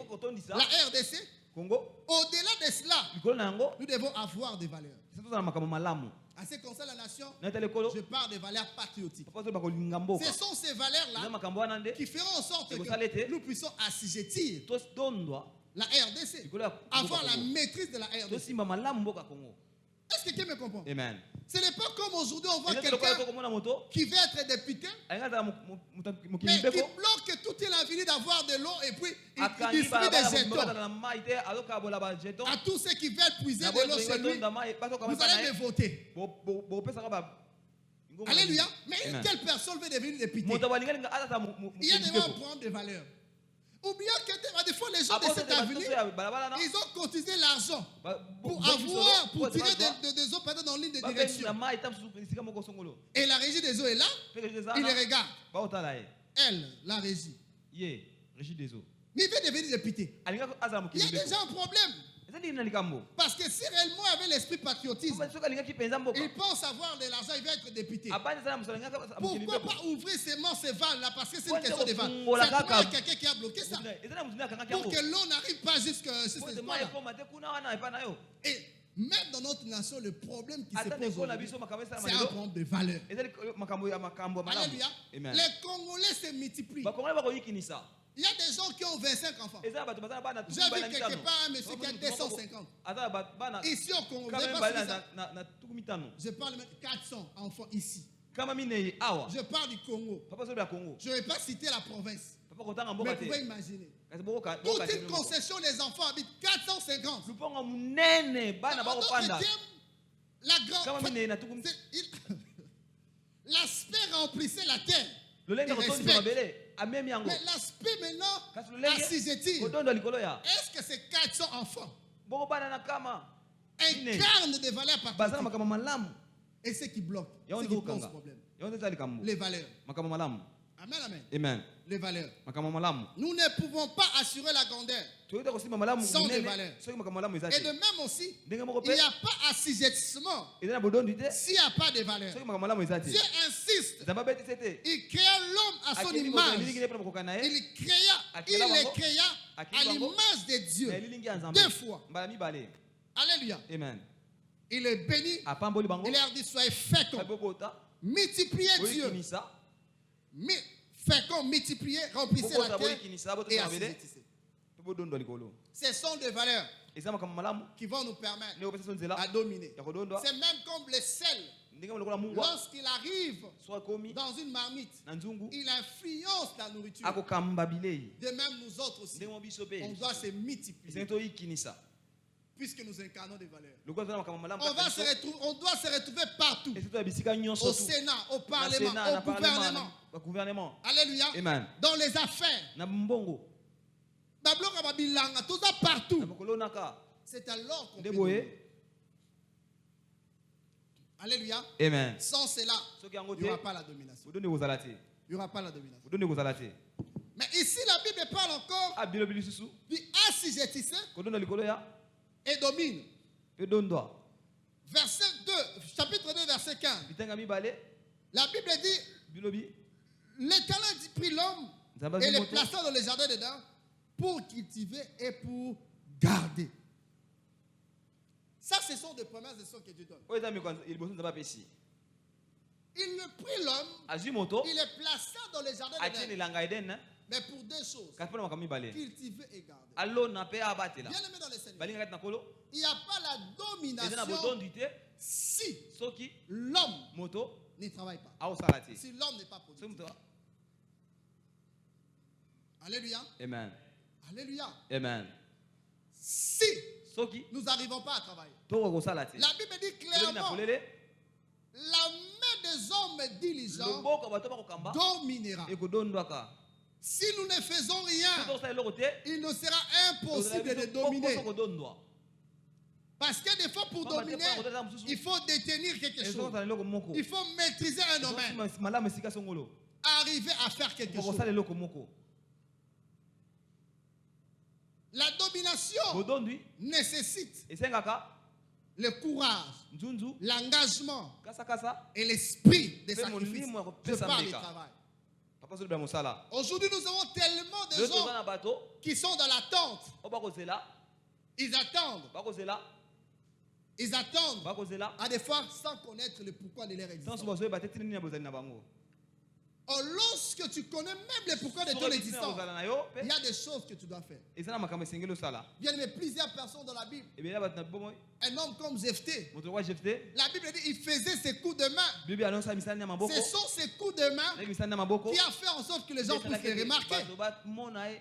Speaker 1: la RDC,
Speaker 2: Congo.
Speaker 1: au-delà de cela,
Speaker 2: Likolo na yango.
Speaker 1: nous devons avoir des valeurs.
Speaker 2: Soto za makambo malamu.
Speaker 1: À ce qui concerne la nation,
Speaker 2: Na telekolo.
Speaker 1: je parle des valeurs patriotiques.
Speaker 2: Papa zo bakolinga mboka.
Speaker 1: Ce sont ces
Speaker 2: Eza
Speaker 1: valeurs-là
Speaker 2: makambo wana nde.
Speaker 1: qui feront en sorte
Speaker 2: Et vous allez
Speaker 1: que
Speaker 2: être-
Speaker 1: nous puissions assujettir
Speaker 2: Tos dondwa.
Speaker 1: la RDC,
Speaker 2: Likolo ya
Speaker 1: avoir
Speaker 2: mboka
Speaker 1: la
Speaker 2: Congo.
Speaker 1: maîtrise de la RDC.
Speaker 2: Tosimba malamu mboka Congo.
Speaker 1: Est-ce que quelqu'un me comprend?
Speaker 2: Amen.
Speaker 1: Ce n'est pas comme aujourd'hui, on voit
Speaker 2: Eza teloko
Speaker 1: quelqu'un
Speaker 2: yako komona moto.
Speaker 1: qui veut être député,
Speaker 2: Alinga za
Speaker 1: mais
Speaker 2: mokili
Speaker 1: qui
Speaker 2: mbeko.
Speaker 1: bloque toute la ville d'avoir de l'eau et puis il
Speaker 2: Akangi
Speaker 1: distribue
Speaker 2: balabala
Speaker 1: des
Speaker 2: mboka
Speaker 1: jetons
Speaker 2: na mai te azoka bola ba jeton.
Speaker 1: à tous ceux qui veulent puiser
Speaker 2: Na
Speaker 1: de l'eau
Speaker 2: boto
Speaker 1: chez lui.
Speaker 2: inga mai bato kama
Speaker 1: Vous allez me voter.
Speaker 2: bo pesa ka ba.
Speaker 1: Alléluia. Mais
Speaker 2: Amen.
Speaker 1: quelle personne veut devenir député?
Speaker 2: Moto balinga linga ata ta
Speaker 1: Il y a des gens qui prennent des valeurs. Oublions que des fois les gens de cette avenue,
Speaker 2: balabala na.
Speaker 1: ils ont cotisé l'argent pour
Speaker 2: Bo-
Speaker 1: avoir, pour
Speaker 2: bo-
Speaker 1: tirer
Speaker 2: bo-
Speaker 1: des eaux peut-être dans l'île de
Speaker 2: Ba
Speaker 1: direction.
Speaker 2: na mai tam su sika moko songolo.
Speaker 1: Et la régie des eaux est là,
Speaker 2: Pe que je
Speaker 1: il les regarde.
Speaker 2: Ba otala ye.
Speaker 1: Elle, la régie.
Speaker 2: Ye, régie des eaux.
Speaker 1: Mais il veut devenir député.
Speaker 2: Alinga asa
Speaker 1: Il y
Speaker 2: mokili
Speaker 1: a
Speaker 2: mbeko.
Speaker 1: déjà un problème.
Speaker 2: Eza ndi na likambo.
Speaker 1: Parce que si réellement il avait l'esprit patriotisme,
Speaker 2: Ba soka linga kipenza mboka.
Speaker 1: il pense avoir de l'argent, il va être député.
Speaker 2: Abani sana musalinga mokili
Speaker 1: Pourquoi
Speaker 2: mbeko.
Speaker 1: pas ouvrir seulement ces vannes là? Parce que c'est une
Speaker 2: Ouais,
Speaker 1: question de
Speaker 2: c'est
Speaker 1: vannes.
Speaker 2: au-
Speaker 1: C'est
Speaker 2: la
Speaker 1: pour
Speaker 2: caca.
Speaker 1: quelqu'un qui a bloqué ça.
Speaker 2: Eza na muzina kanga
Speaker 1: Pour
Speaker 2: kiango.
Speaker 1: que l'eau n'arrive pas jusqu'à ce
Speaker 2: Pour
Speaker 1: point
Speaker 2: mai koma te kuna wana epa na yo.
Speaker 1: Et même dans notre nation, le problème qui se
Speaker 2: Ata
Speaker 1: pose
Speaker 2: ndeko na
Speaker 1: aujourd'hui,
Speaker 2: biso makambo esa
Speaker 1: c'est un
Speaker 2: malelo.
Speaker 1: problème de valeur.
Speaker 2: Eza makambo ya makambo malamu.
Speaker 1: Alléluia.
Speaker 2: Amen.
Speaker 1: Les Congolais se multiplient.
Speaker 2: Bakongole bakoyikinisa.
Speaker 1: Il y a des gens qui ont 25 enfants.
Speaker 2: Eza bato bazana bana
Speaker 1: J'ai vu quelque part un monsieur qui a 250.
Speaker 2: Ata bana
Speaker 1: Ici au Congo, vous
Speaker 2: kama
Speaker 1: avez pas
Speaker 2: bana
Speaker 1: suivi ça?
Speaker 2: na tuku mitano.
Speaker 1: Je parle même 400 enfants ici.
Speaker 2: Kama mine awa.
Speaker 1: Je parle du Congo.
Speaker 2: Papa sobe ya Congo.
Speaker 1: Je ne vais pas citer la province.
Speaker 2: Papa kotanga
Speaker 1: Mais
Speaker 2: mboka
Speaker 1: vous pouvez
Speaker 2: te.
Speaker 1: imaginer.
Speaker 2: Kasi boka
Speaker 1: Toute une concession, les enfants habitent 450.
Speaker 2: lupongo munene bana
Speaker 1: Donc,
Speaker 2: bakopanda.
Speaker 1: la grande.
Speaker 2: Kama mine na tuku
Speaker 1: L'aspect remplissait la terre.
Speaker 2: lolenga
Speaker 1: Il
Speaker 2: kotondi
Speaker 1: respecte.
Speaker 2: mabele amemi yango.
Speaker 1: Mais l'aspect maintenant,
Speaker 2: Kasi lolenge
Speaker 1: assujetti.
Speaker 2: kotondo likolo ya.
Speaker 1: Est-ce que ces 400 enfants
Speaker 2: Boko bana na kama.
Speaker 1: incarnent des valeurs
Speaker 2: Bazana
Speaker 1: patriotiques?
Speaker 2: makambo malamu.
Speaker 1: Et ce qui bloque,
Speaker 2: Yaone
Speaker 1: ce qui pose
Speaker 2: kanga.
Speaker 1: problème,
Speaker 2: Yaone za likambo.
Speaker 1: les valeurs.
Speaker 2: Makambo malamu.
Speaker 1: Amen, amen.
Speaker 2: Amen.
Speaker 1: Les valeurs.
Speaker 2: Makambo malamu.
Speaker 1: Nous ne pouvons pas assurer la grandeur.
Speaker 2: Toyota kosimba malamu
Speaker 1: Sans des
Speaker 2: munene.
Speaker 1: valeurs.
Speaker 2: Soki makambo malamu
Speaker 1: Et de
Speaker 2: ezate.
Speaker 1: même aussi,
Speaker 2: Ndenge moko
Speaker 1: il n'y
Speaker 2: pe.
Speaker 1: a pas assujettissement
Speaker 2: Eza na bodondi te.
Speaker 1: s'il n'y a pas de valeurs.
Speaker 2: Soki makambo malamu ezate.
Speaker 1: Dieu insiste.
Speaker 2: Zamba beti sete.
Speaker 1: Il créa l'homme à son
Speaker 2: Akeli
Speaker 1: image.
Speaker 2: lilingi ne pona kokana ye.
Speaker 1: Il créa, il
Speaker 2: Akela
Speaker 1: les
Speaker 2: bango.
Speaker 1: créa
Speaker 2: Akeli
Speaker 1: à
Speaker 2: bango.
Speaker 1: l'image de Dieu.
Speaker 2: Na lilingi ya Nzambe.
Speaker 1: 2 fois.
Speaker 2: Mbala mibale.
Speaker 1: Alléluia.
Speaker 2: Amen.
Speaker 1: Il est béni.
Speaker 2: Apamboli bango.
Speaker 1: Il leur dit soyez féconds.
Speaker 2: Bokota.
Speaker 1: Multipliez Dieu.
Speaker 2: Boyikinisa.
Speaker 1: Féconds, multipliez, remplissez la
Speaker 2: Bokota
Speaker 1: terre
Speaker 2: boyikinisa boto
Speaker 1: et
Speaker 2: mabele.
Speaker 1: assujettissez.
Speaker 2: Bodondo likolo.
Speaker 1: Ce sont des valeurs
Speaker 2: Eza makambo malamu.
Speaker 1: qui vont nous permettre
Speaker 2: Ne opesa nzela.
Speaker 1: à dominer.
Speaker 2: Ya kodondo.
Speaker 1: C'est même comme le sel.
Speaker 2: Ndenge lokola mungwa.
Speaker 1: Lorsqu'il arrive
Speaker 2: Soit komi.
Speaker 1: dans une marmite,
Speaker 2: Na nzungu.
Speaker 1: il influence la nourriture.
Speaker 2: Akokamba bilei.
Speaker 1: De même, nous autres aussi,
Speaker 2: Ndenge mo biso pe.
Speaker 1: on doit se multiplier
Speaker 2: Eza to yikinisa.
Speaker 1: puisque nous incarnons des valeurs.
Speaker 2: Lokola zana makambo malamu.
Speaker 1: On doit se retrouver partout.
Speaker 2: Et c'est toi bisika nyonso
Speaker 1: Au
Speaker 2: tu.
Speaker 1: Sénat, au
Speaker 2: Na
Speaker 1: Parlement,
Speaker 2: Sénat, na
Speaker 1: au gouvernement.
Speaker 2: Au gouvernement.
Speaker 1: Alléluia.
Speaker 2: Amen.
Speaker 1: Dans les affaires.
Speaker 2: Na mbongo.
Speaker 1: D'abord, on va bilan, tout ça partout.
Speaker 2: Na mokolo naka.
Speaker 1: C'est alors qu'on peut
Speaker 2: Ndeboye.
Speaker 1: dominer. Alléluia.
Speaker 2: Amen.
Speaker 1: Sans cela,
Speaker 2: Soki yango
Speaker 1: il n'y
Speaker 2: te,
Speaker 1: aura pas la domination.
Speaker 2: odonde kozala te.
Speaker 1: Il n'y aura pas la domination.
Speaker 2: Odonde kozala te.
Speaker 1: Mais ici, la Bible parle encore
Speaker 2: Ah, bilo bilisusu.
Speaker 1: du assujettissement
Speaker 2: Kodonda likolo ya.
Speaker 1: et domine.
Speaker 2: Pe dondwa.
Speaker 1: Verset 2, chapitre 2, verset 15.
Speaker 2: Bitanga mibale.
Speaker 1: La Bible dit,
Speaker 2: Bilobi.
Speaker 1: l'Éternel prit l'homme
Speaker 2: Nzamba
Speaker 1: et le
Speaker 2: zimoto.
Speaker 1: plaça dans le jardin dedans pour cultiver et pour garder. Ça, ce sont des promesses de ce que Dieu donne.
Speaker 2: Oyo eza mikonzo iliboso nzamba pesi.
Speaker 1: Il le prit l'homme,
Speaker 2: Azwi moto.
Speaker 1: il le plaça dans le jardin
Speaker 2: Atie
Speaker 1: dedans.
Speaker 2: elanga Eden.
Speaker 1: Mais pour deux choses,
Speaker 2: Kasi mpona makambo mibale.
Speaker 1: cultiver et garder.
Speaker 2: Alona mpe abatela.
Speaker 1: Bien aimé dans le Seigneur,
Speaker 2: Balinga kati na kolo.
Speaker 1: il n'y a pas la
Speaker 2: Eza na
Speaker 1: domination
Speaker 2: botondi te.
Speaker 1: si
Speaker 2: Soki
Speaker 1: l'homme
Speaker 2: moto
Speaker 1: ne travaille pas.
Speaker 2: aosala te.
Speaker 1: Si l'homme n'est pas
Speaker 2: Soki
Speaker 1: productif.
Speaker 2: moto.
Speaker 1: Alléluia.
Speaker 2: Amen.
Speaker 1: Alléluia.
Speaker 2: Amen.
Speaker 1: Si
Speaker 2: Soki
Speaker 1: nous n'arrivons pas à travailler.
Speaker 2: toko kosala te.
Speaker 1: La Bible dit
Speaker 2: Elongi na
Speaker 1: clairement,
Speaker 2: polele.
Speaker 1: la main des hommes diligents
Speaker 2: Loboko bato bakokamba.
Speaker 1: dominera.
Speaker 2: Ekodondwaka.
Speaker 1: Si nous ne faisons
Speaker 2: Soki
Speaker 1: rien,
Speaker 2: tokosala eloko te.
Speaker 1: il ne sera impossible de dominer.
Speaker 2: Kodondwa.
Speaker 1: Parce que des fois, pour dominer, il faut détenir quelque chose. Il faut maîtriser un domaine.
Speaker 2: Malamu esika songolo.
Speaker 1: Arriver à faire quelque chose.
Speaker 2: Kokosala eloko moko.
Speaker 1: La domination
Speaker 2: Bodondwi
Speaker 1: nécessite
Speaker 2: esengaka
Speaker 1: le courage,
Speaker 2: nzunzu
Speaker 1: l'engagement
Speaker 2: kasa
Speaker 1: et l'esprit des
Speaker 2: Fais mon
Speaker 1: sacrifices.
Speaker 2: lit, moi,
Speaker 1: Je
Speaker 2: fais ça,
Speaker 1: parle du
Speaker 2: Meka.
Speaker 1: travail.
Speaker 2: papa solo bya mosala.
Speaker 1: Aujourd'hui, nous avons tellement de
Speaker 2: Yo toza
Speaker 1: gens
Speaker 2: na bato
Speaker 1: qui sont dans l'attente.
Speaker 2: o bakozela
Speaker 1: Ils attendent.
Speaker 2: bakozela
Speaker 1: Ils attendent.
Speaker 2: bakozela
Speaker 1: À des fois, sans connaître le pourquoi de leur
Speaker 2: sans
Speaker 1: existence.
Speaker 2: bazoyeba te tini nini ya bozali na bango.
Speaker 1: Or, lorsque tu connais même le pourquoi de ton
Speaker 2: Soki tini ya
Speaker 1: existence,
Speaker 2: kozala na yo
Speaker 1: il y
Speaker 2: pe
Speaker 1: a des choses que tu dois faire.
Speaker 2: eza na makambo esengeli osala.
Speaker 1: Bien aimé, plusieurs personnes dans la Bible.
Speaker 2: Ebele bato na bomoi
Speaker 1: Un homme comme Jephthé,
Speaker 2: moto lokwa Jephté
Speaker 1: la Bible dit il faisait ses coups de main.
Speaker 2: bibi alonsa misala ya maboko
Speaker 1: Ce sont ces coups de main
Speaker 2: ndenge misala ya maboko
Speaker 1: qui a fait en sorte que les gens puissent les remarquer.
Speaker 2: bato bamona ye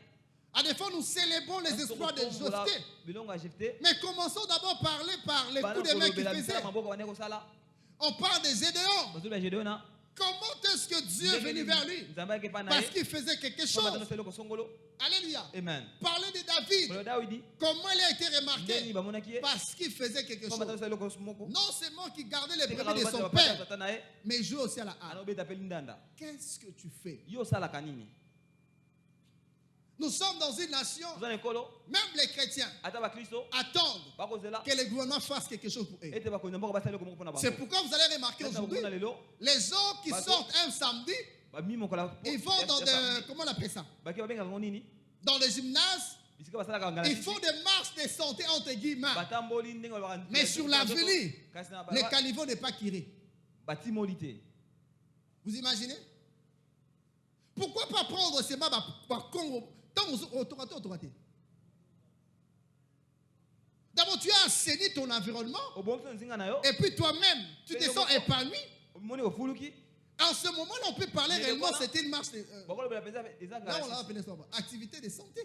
Speaker 1: À des fois, nous célébrons les exploits de Jephthé.
Speaker 2: bilongo ya Jephté
Speaker 1: Mais commençons d'abord par parler par les
Speaker 2: bana
Speaker 1: coups de main qu'il
Speaker 2: kolobela misala
Speaker 1: faisait.
Speaker 2: ya maboko bane kosala
Speaker 1: On parle des Gédéons.
Speaker 2: bazoloba Gédéona
Speaker 1: Comment est-ce que Dieu est venu vers lui?
Speaker 2: nzambe ayaki epai na
Speaker 1: Parce
Speaker 2: ye
Speaker 1: qu'il faisait quelque
Speaker 2: po
Speaker 1: chose.
Speaker 2: batanosa eloko songolo.
Speaker 1: Alléluia.
Speaker 2: Amen.
Speaker 1: Parlez de David.
Speaker 2: Kolo Dawidi
Speaker 1: Comment il a été
Speaker 2: ndeni
Speaker 1: remarqué?
Speaker 2: bamonaki ye
Speaker 1: Parce qu'il faisait quelque
Speaker 2: po
Speaker 1: chose.
Speaker 2: batanosa eloko moko
Speaker 1: Non seulement qu'il gardait les
Speaker 2: Tika
Speaker 1: brebis de
Speaker 2: kalobati
Speaker 1: son
Speaker 2: bapata ya
Speaker 1: père,
Speaker 2: tata na ye
Speaker 1: mais il jouait aussi à la harpe.
Speaker 2: anobeta mpe lindanda
Speaker 1: Qu'est-ce que tu fais?
Speaker 2: yo osalaka nini.
Speaker 1: Nous sommes dans une nation,
Speaker 2: toza na ekolo
Speaker 1: même les chrétiens
Speaker 2: ata bakristo
Speaker 1: attendent
Speaker 2: bakozela
Speaker 1: que le gouvernement fasse quelque chose pour eux.
Speaker 2: ete bakonzi ya mboka basala eloko moko mpona
Speaker 1: C'est
Speaker 2: bango.
Speaker 1: pourquoi vous allez remarquer
Speaker 2: Kati na
Speaker 1: aujourd'hui,
Speaker 2: kokuna lelo
Speaker 1: les gens qui
Speaker 2: Bateau.
Speaker 1: sortent un samedi,
Speaker 2: bami mokola
Speaker 1: ils vont dans des, comment on appelle ça?
Speaker 2: baki babengaka ngo nini
Speaker 1: Dans les gymnases,
Speaker 2: bisika basalaka ngala
Speaker 1: ils font des marches de santé entre guillemets.
Speaker 2: batamboli ndenge balobaka
Speaker 1: Mais sur l'avenir,
Speaker 2: kasi na
Speaker 1: le caniveau n'est pas tiré.
Speaker 2: batimoli te.
Speaker 1: Vous imaginez? Pourquoi pas prendre ces mains par Congo? D'abord, tu as assaini ton environnement
Speaker 2: obongisa nzinga na yo
Speaker 1: et puis toi-même, tu te sens épanoui.
Speaker 2: omoni ofuluki
Speaker 1: En ce moment-là, on peut parler
Speaker 2: Mais
Speaker 1: réellement,
Speaker 2: voilà.
Speaker 1: c'était une marche.
Speaker 2: bakolobela mpenza eza
Speaker 1: Là, on l'a
Speaker 2: ngala
Speaker 1: appelé ça, activité de santé.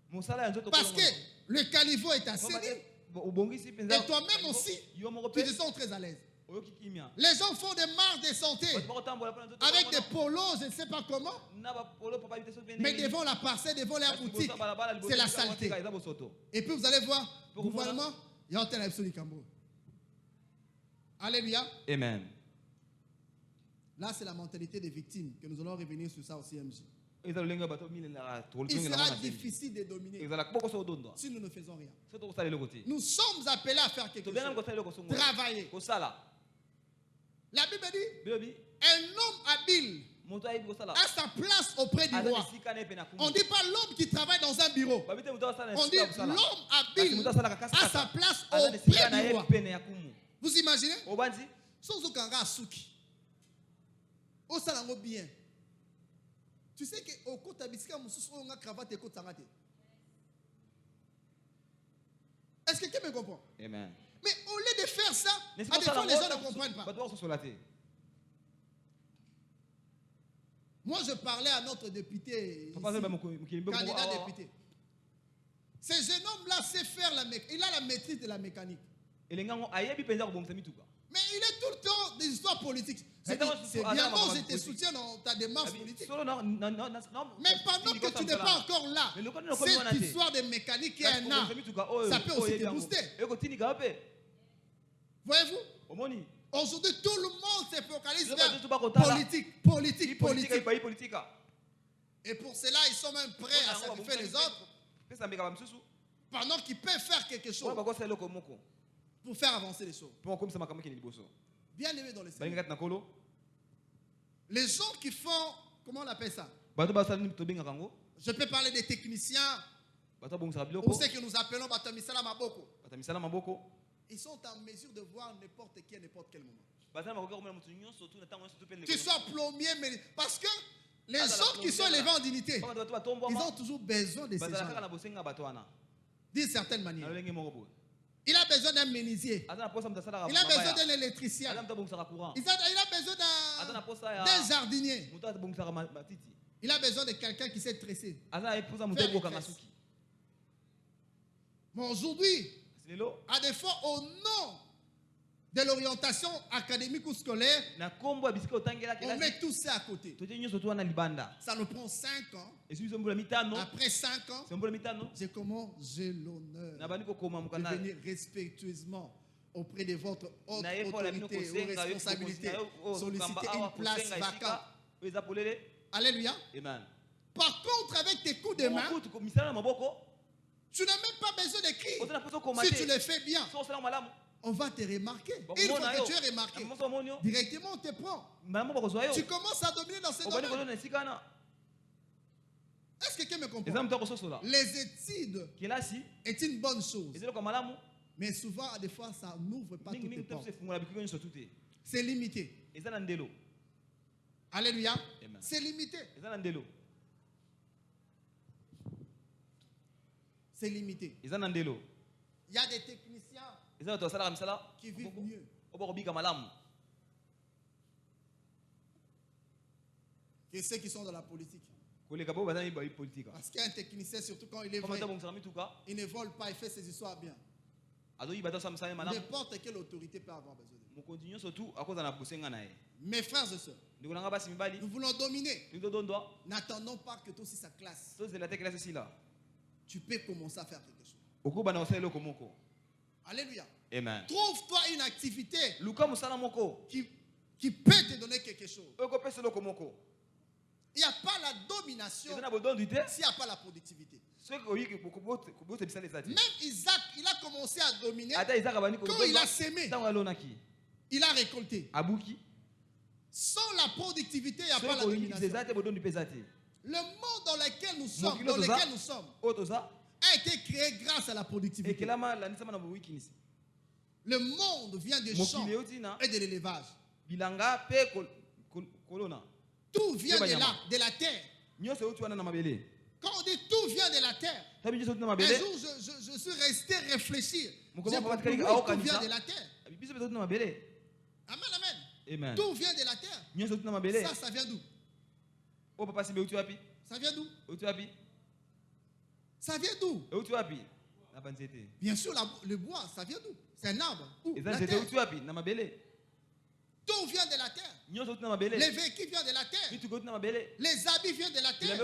Speaker 2: mosala ya nzoto
Speaker 1: Parce que le caniveau est assaini
Speaker 2: obongisi mpenza
Speaker 1: et toi-même aussi,
Speaker 2: yo moko
Speaker 1: tu
Speaker 2: mpe
Speaker 1: te sens très à l'aise.
Speaker 2: oyoki kimia
Speaker 1: Les gens font des marches de santé
Speaker 2: bato bakotambola mpona nzoto
Speaker 1: avec des polos, je ne sais pas comment,
Speaker 2: na bapolo papa bite so
Speaker 1: mais devant la parcelle, devant la boutique, c'est la saleté.
Speaker 2: eza bosoto.
Speaker 1: Et puis vous allez voir,
Speaker 2: Pour
Speaker 1: gouvernement, il y a un tel absolu Cambo. Alléluia.
Speaker 2: Amen.
Speaker 1: Là, c'est la mentalité des victimes que nous allons revenir sur ça au CMJ.
Speaker 2: eza lolenga bato milelaka
Speaker 1: Il sera difficile de dominer
Speaker 2: ezala boko so odondwa
Speaker 1: si nous ne faisons rien.
Speaker 2: so tokosala eloko te
Speaker 1: Nous sommes appelés à faire quelque
Speaker 2: tobengami
Speaker 1: chose.
Speaker 2: kosala eloko songo
Speaker 1: Travailler.
Speaker 2: kosala
Speaker 1: La Bible dit,
Speaker 2: bilobi
Speaker 1: un homme habile
Speaker 2: moto ayebi kosala
Speaker 1: a sa place auprès du
Speaker 2: aza na
Speaker 1: roi.
Speaker 2: esika na ye mpe na
Speaker 1: On
Speaker 2: kumu
Speaker 1: ne dit pas l'homme qui travaille dans un bureau.
Speaker 2: babi te moto asala na
Speaker 1: On dit
Speaker 2: esika ya kosala
Speaker 1: l'homme
Speaker 2: kasi
Speaker 1: habile
Speaker 2: moto asalaka kasi
Speaker 1: a sa place
Speaker 2: aza na esika na
Speaker 1: auprès
Speaker 2: ye
Speaker 1: du roi.
Speaker 2: pene ya kumu
Speaker 1: Vous imaginez?
Speaker 2: obandi
Speaker 1: Sans aucun gars souki. Au salango bien. Tu sais que au côté bisika mususu on a cravate et côté sangate. Est-ce que quelqu'un me comprend?
Speaker 2: amen
Speaker 1: Mais au lieu de faire ça,
Speaker 2: mais
Speaker 1: à des fois les gens ne comprennent pas.
Speaker 2: bato bakososola te
Speaker 1: Moi je parlais à notre député,
Speaker 2: papa azoyeba mokili mbe
Speaker 1: candidat député. Ce jeune homme-là sait faire la mécanique. Il a la maîtrise de la mécanique.
Speaker 2: elenga ngo ayebi mpenza kobongisa mituka
Speaker 1: Mais il est tout le temps des histoires politiques. C'est
Speaker 2: Attends,
Speaker 1: bien,
Speaker 2: attends,
Speaker 1: moi je te
Speaker 2: politique.
Speaker 1: soutiens dans ta démarche politique.
Speaker 2: solo non
Speaker 1: Mais pendant que tu n'es pas encore là,
Speaker 2: Mais le code ne connaît pas
Speaker 1: cette
Speaker 2: la
Speaker 1: histoire de mécanique qui est un art, ça peut aussi te booster.
Speaker 2: ekotinika mpe
Speaker 1: Voyez-vous?
Speaker 2: omoni
Speaker 1: Aujourd'hui, tout le monde se focalise
Speaker 2: Tout
Speaker 1: vers
Speaker 2: le monde est
Speaker 1: politique, politique, politique.
Speaker 2: politique.
Speaker 1: Et pour cela, ils sont même prêts à sacrifier les autres pendant qu'ils peuvent faire quelque chose pour faire avancer les choses. Bien aimé dans le Seigneur. Les gens qui font, comment on appelle ça? Je peux parler des techniciens, ou ceux que nous appelons Batamisala Maboko. Ils sont en mesure de voir n'importe qui à n'importe quel moment. Tu sois plombier, mais parce que les autres qui sont élevés en dignité, ils ont toujours besoin de ces gens. D'une certaine manière. Il a besoin d'un menuisier. Il a besoin d'un électricien. Il a besoin d'un jardinier. Il a besoin de quelqu'un qui sait tresser. Mais aujourd'hui, à des fois, au nom de l'orientation académique ou scolaire, on met tout ça à côté. Ça nous prend 5 ans. Après 5 ans, j'ai l'honneur de venir respectueusement auprès de votre haute autorité ou responsabilité, solliciter une place vacante. Alléluia. Par contre, avec tes coups de main, tu n'as même pas besoin d'écrire. Si tu le fais bien, on va te remarquer. Une fois que tu es remarqué, directement on te prend. Tu commences à dominer dans ce domaine. Est-ce que quelqu'un me comprend? Les études est une bonne chose. Mais souvent, des fois, ça n'ouvre pas toutes les portes. C'est limité. Alléluia. C'est limité. C'est limité. Il y a des techniciens qui vivent mieux. Que ceux qui sont dans la politique. Parce qu'un technicien, surtout quand il est vrai, il ne vole pas, il fait ses histoires bien. N'importe quelle autorité peut avoir besoin de lui. Mes frères et sœurs, nous voulons dominer. N'attendons pas que toi aussi ça classe. Tu peux commencer à faire quelque chose. Alléluia.
Speaker 2: Amen.
Speaker 1: Trouve-toi une activité qui peut te donner quelque chose. Il n'y a pas la domination s'il n'y a pas la productivité. Même Isaac, il a commencé à dominer quand il a semé. Il a récolté. Sans la productivité, il n'y a pas la domination. Le monde dans lequel nous sommes, a été créé grâce à la productivité. Le monde vient des champs et de l'élevage. Tout vient de là, de la terre. Quand on dit tout vient de la terre, un jour je suis resté réfléchir. J'ai compris, tout vient de la terre. Amen, amen.
Speaker 2: Amen.
Speaker 1: Tout vient de la terre. Ça vient d'où? Ça vient d'où? Ça vient d'où? Bien sûr, le bois, ça vient d'où? C'est un arbre. Où? La terre. Tout vient de la terre. Les véhicules viennent de la terre. Les habits viennent de la terre.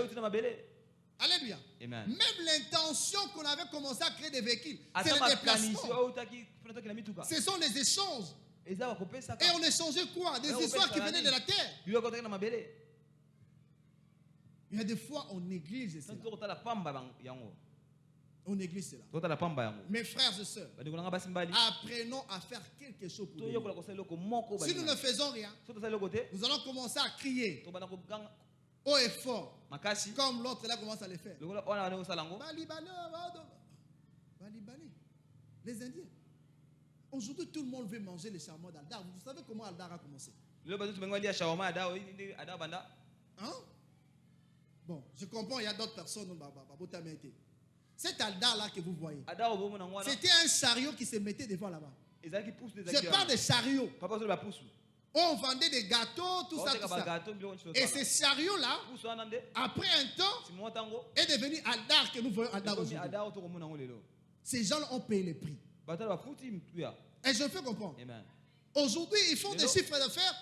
Speaker 1: Alléluia.
Speaker 2: Amen.
Speaker 1: Même l'intention qu'on avait commencé à créer des véhicules, c'est le déplacement. Ce sont les échanges. Et on échangeait quoi? Des histoires qui venaient de la terre. Il y a des fois, on néglige cela. On néglige cela. Mes frères et sœurs, apprenons à faire quelque chose pour nous. Si nous ne faisons rien, nous allons commencer à crier haut et fort, comme l'autre là commence à le faire. Les Indiens. Aujourd'hui, tout le monde veut manger les chameaux d'Aldar. Vous savez comment Aldar a commencé? Hein? Bon, je comprends, il y a d'autres personnes. Cet Aldar là que vous voyez, c'était un chariot qui se mettait devant là-bas. Je parle de chariot. On vendait des gâteaux, tout ça, tout ça. Et ce chariot-là, après un temps, est devenu Aldar que nous voyons Aldar aujourd'hui. Ces gens ont payé le prix. Et je fais comprendre. Aujourd'hui, ils font des chiffres d'affaires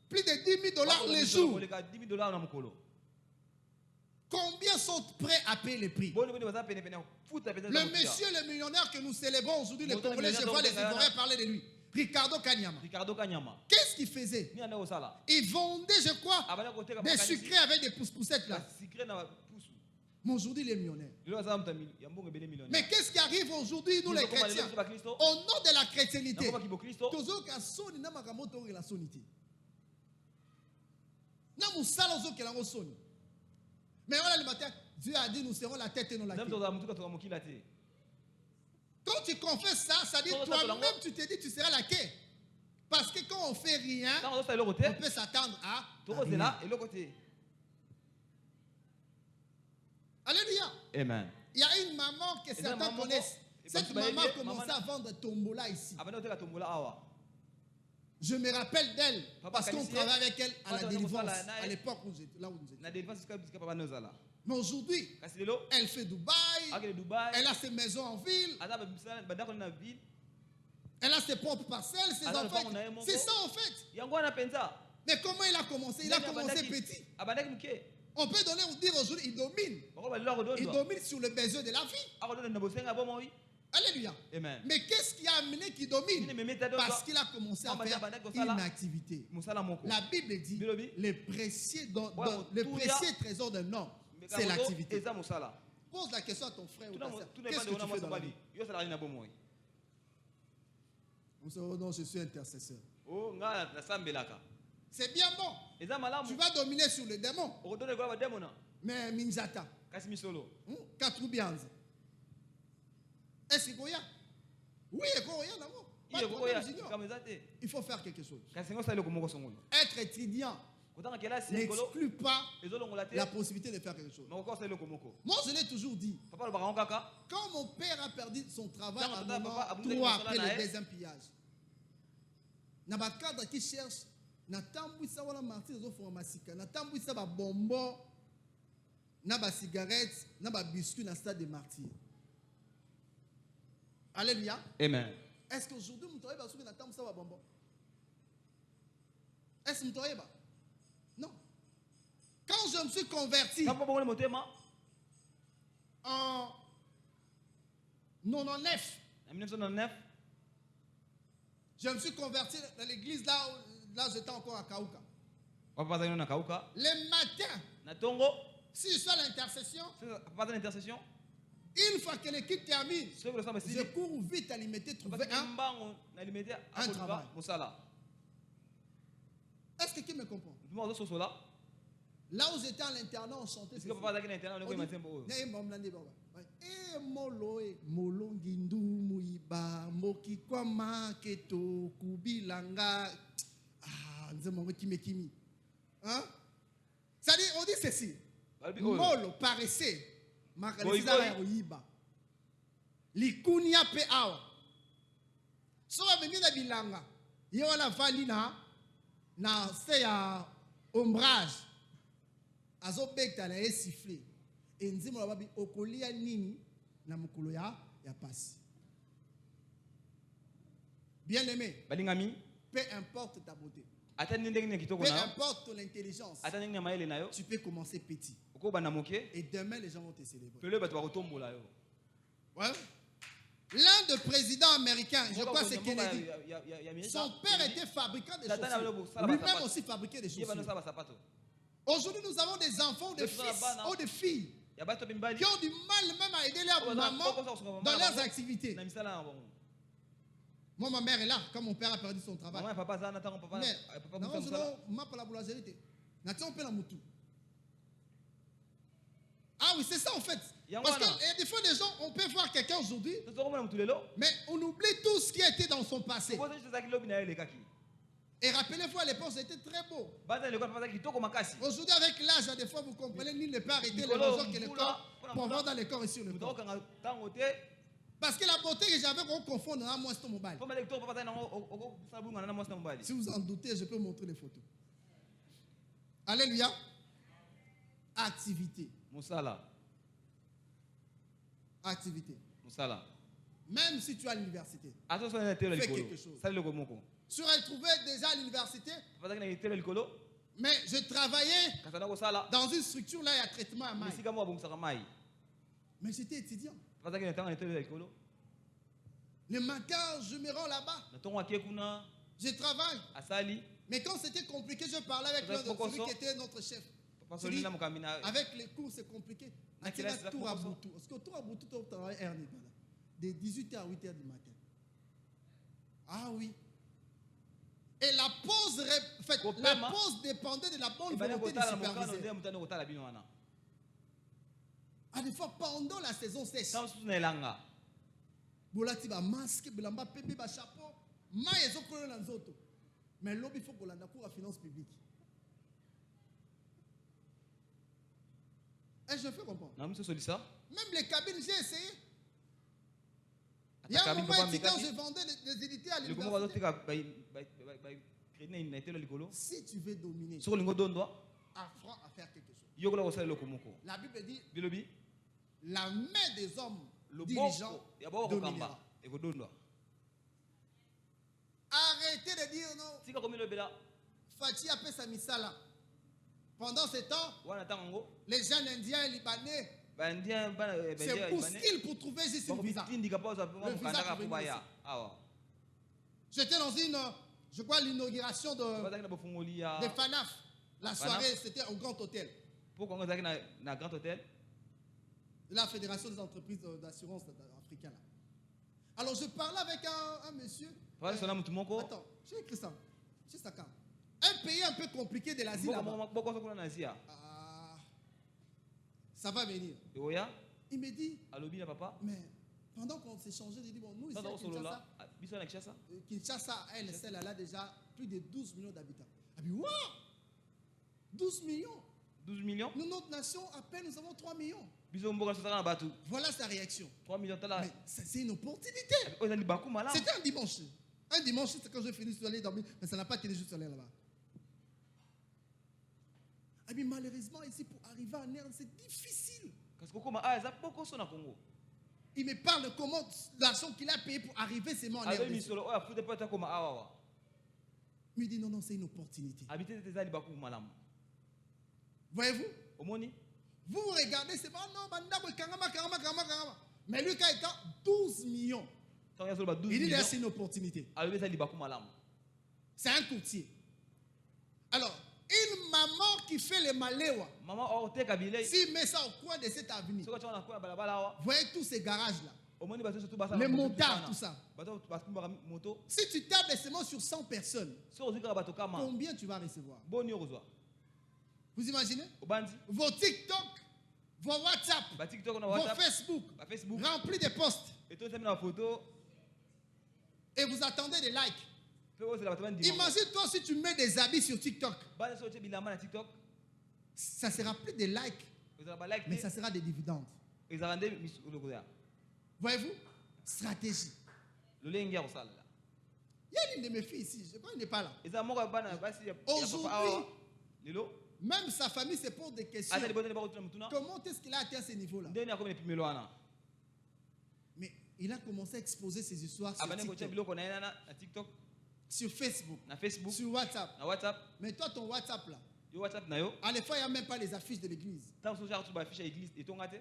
Speaker 1: plus de $10,000 les jours. Combien sont prêts à payer le prix? Le monsieur, le millionnaire que nous célébrons aujourd'hui, les Congolais, je vois les Ivoiriens parler de lui. Ricardo Kanyama.
Speaker 2: Ricardo Kanyama.
Speaker 1: Qu'est-ce qu'il faisait?
Speaker 2: Ni ande osala.
Speaker 1: Il vendait, je crois,
Speaker 2: Abana côté ka
Speaker 1: des sucrés avec des poussettes là.
Speaker 2: Secret na pousu.
Speaker 1: Mais aujourd'hui, il est millionnaire.
Speaker 2: Lelo azam tamili yambongo bele millionnaire.
Speaker 1: Mais qu'est-ce qui arrive aujourd'hui, nous les chrétiens? Au nom de la chrétiennité, toujours qu'à soni na makamoto la sonité. Na musala ozo ke lango soni. Mais voilà le matin, Dieu a dit nous serons la tête et non la queue. Quand tu confesses ça, ça dit toi-même tu te dis tu seras la queue. Parce que quand on fait rien, on peut s'attendre à rien. Alléluia.
Speaker 2: Amen.
Speaker 1: Il y a une maman que certains connaissent. Cette maman a commencé à vendre tombola ici. Je me rappelle d'elle parce qu'on travaille avec elle à la délivrance à l'époque où j'étais là où nous étions. Mais aujourd'hui, elle fait Dubaï, elle a ses maisons en ville, elle a ses propres parcelles, ses enfants. C'est ça en fait. Mais comment il a commencé? Il a commencé petit. On peut donner ou dire aujourd'hui, il domine. Il domine sur le besoin de la vie. Alléluia.
Speaker 2: Amen.
Speaker 1: Mais qu'est-ce qui a amené qu'il domine? Parce qu'il a commencé à faire une activité. La Bible dit le précieux trésor d'un homme, c'est l'activité. Pose la question à ton frère ou ta soeur. Qu'est-ce que tu fais dans la vie? Non, je suis intercesseur. C'est bien bon. Tu vas dominer sur le démon. Mais Minzata. Katroubianza. Est-ce qu'il y a? Oui, il y a. Il faut faire quelque chose. Être étudiant n'exclut pas la possibilité de faire quelque chose. Moi, je l'ai toujours dit. Quand mon père a perdu son travail à 3 après le deuxième pillage, il y a des cadres qui cherchent. Natambwisa wala martyrs zo foma masika. Natambwisa ba bonbon, na ba cigarettes, na ba biscuits na stade de martyrs. Alléluia.
Speaker 2: Amen.
Speaker 1: Est-ce qu'aujourd'hui vous travaillez sur natambwisa ba bonbon? Est-ce que vous travaillez? Non. Quand je me suis converti en 1999, je me suis converti dans l'église là j'étais encore à Kauka. Le matin, si je suis à l'intercession, une fois que l'équipe termine, je cours vite à l'imiter trouver un travail. Est-ce que qui me comprend? Là où j'étais à l'internat, on chantait. Molongindu muiba mokikwama keto kubilanga. Hein? C'est-à-dire, on dit ceci. Molo paressé. Makalizara oyiba. Likunia pe awa. So aveni na bilanga. Ye wana vali na se ya ombrage. Azo bekta na ye siffler. Et nzimo babi okolia nini na mukolo ya pasi. Bien aimé. Peu importe ta beauté. Peu importe ton intelligence, tu peux commencer petit. Et demain, les gens vont te célébrer. Ouais. L'un des présidents américains, je crois que c'est Kennedy, son père était fabricant de chaussures. Lui-même aussi fabriquait des chaussures. Aujourd'hui, nous avons des enfants, des fils ou des filles qui ont du mal même à aider leur maman dans leurs activités. Moi, ma mère est là, quand mon père a perdu son travail. Mais, ah oui, c'est ça en fait. Parce que des fois, des gens, on peut voir quelqu'un aujourd'hui, mais on oublie tout ce qui a été dans son passé. Et rappelez-vous, à l'époque, c'était très beau. Aujourd'hui, avec l'âge, des fois, vous comprenez, nul ne peut arrêter les raisons que le corps pour avoir dans le corps et sur le corps. Parce que la beauté que j'avais, on confond dans un monstre mobile. Si vous en doutez, je peux montrer les photos. Alléluia. Activité. Activité. Même si tu es à l'université, fais quelque chose. Je suis retrouvé déjà à l'université, mais je travaillais dans une structure là, il y a traitement à maille. Mais j'étais étudiant. Le matin, je me rends là-bas.
Speaker 2: Na tongo akie kuna
Speaker 1: Je travaille.
Speaker 2: asali.
Speaker 1: Mais quand c'était compliqué, je parlais avec
Speaker 2: Vous êtes
Speaker 1: celui qui était notre chef.
Speaker 2: Parce
Speaker 1: Je
Speaker 2: que
Speaker 1: dis,
Speaker 2: là mukambi na
Speaker 1: avec les cours, c'est compliqué.
Speaker 2: Na
Speaker 1: Parce
Speaker 2: classe, là,
Speaker 1: que
Speaker 2: comment
Speaker 1: tour à Boutou, tu travailles de 18h à 8h du matin. Ah oui. Et la pause, la pause dépendait de la bonne volonté du superviseur. À des fois, pendant la saison sèche, bolati ba masque, belamba pepe, ba chapeau, maïezo kolona nzoto. Mais l'objet il faut qu'on ait cours à finance publique. Et je fais comprendre. Même les cabines, j'ai essayé. Il y a un moment quand je vendais les édités à l'université. Si tu veux dominer, apprends à faire quelque chose. La Bible dit la main des hommes dirigeants dominera. Arrêtez de dire non. Fati a fait sa misala. Pendant ce temps, les jeunes indiens et libanais se bousculent pour trouver juste une visa. J'étais dans je crois, l'inauguration de FANAF. La soirée, c'était au Grand Hôtel. La Fédération des entreprises d'assurance africaine. Alors, je parlais avec un monsieur. Attends, j'ai écrit ça. C'est ça, un pays un peu compliqué de l'Asie là-bas. Ça va venir. Il me dit, mais pendant qu'on s'échangeait, il dit, bon, nous ici à Kinshasa, elle a déjà plus de 12 millions d'habitants. Il dit, wow, 12 millions.
Speaker 2: 12 millions.
Speaker 1: Nous, notre nation, à peine, nous avons 3 millions. Voilà sa réaction.
Speaker 2: 3 millions.
Speaker 1: Mais c'est une opportunité. C'était un dimanche. Un dimanche, c'est quand je finis de aller dormir, mais ça n'a pas été juste aller là-bas. Mais malheureusement, ici, pour arriver en Inde, c'est difficile. Il me parle de comment l'argent qu'il a payé pour arriver seulement en Inde. Il me dit non, c'est une opportunité. Voyez-vous? Vous regardez, c'est pas non, mais lui, quand il a 12 millions, il dit c'est une opportunité. C'est un courtier. Alors, une maman qui fait le maléwa, s'il met ça au coin de cette avenue, voyez tous ces garages-là, les motards, tout ça. Si tu tables seulement sur 100 personnes, combien tu vas recevoir? Vous imaginez? Vos TikTok, vos WhatsApp, vos Facebook, remplis de posts. Et vous attendez des likes. Imagine-toi si tu mets des habits sur TikTok. Ça sera plus des likes, mais ça sera des dividendes. Voyez-vous? Stratégie. Il y a une de mes filles ici, je crois qu'elle n'est pas là. Aujourd'hui, même sa famille se pose des questions. Comment est-ce qu'il a atteint ce niveau-là? Mais il a commencé à exposer ses histoires sur TikTok, sur Facebook, sur WhatsApp. Mais toi, ton WhatsApp là, à des fois, il n'y a même pas les affiches de l'église. Il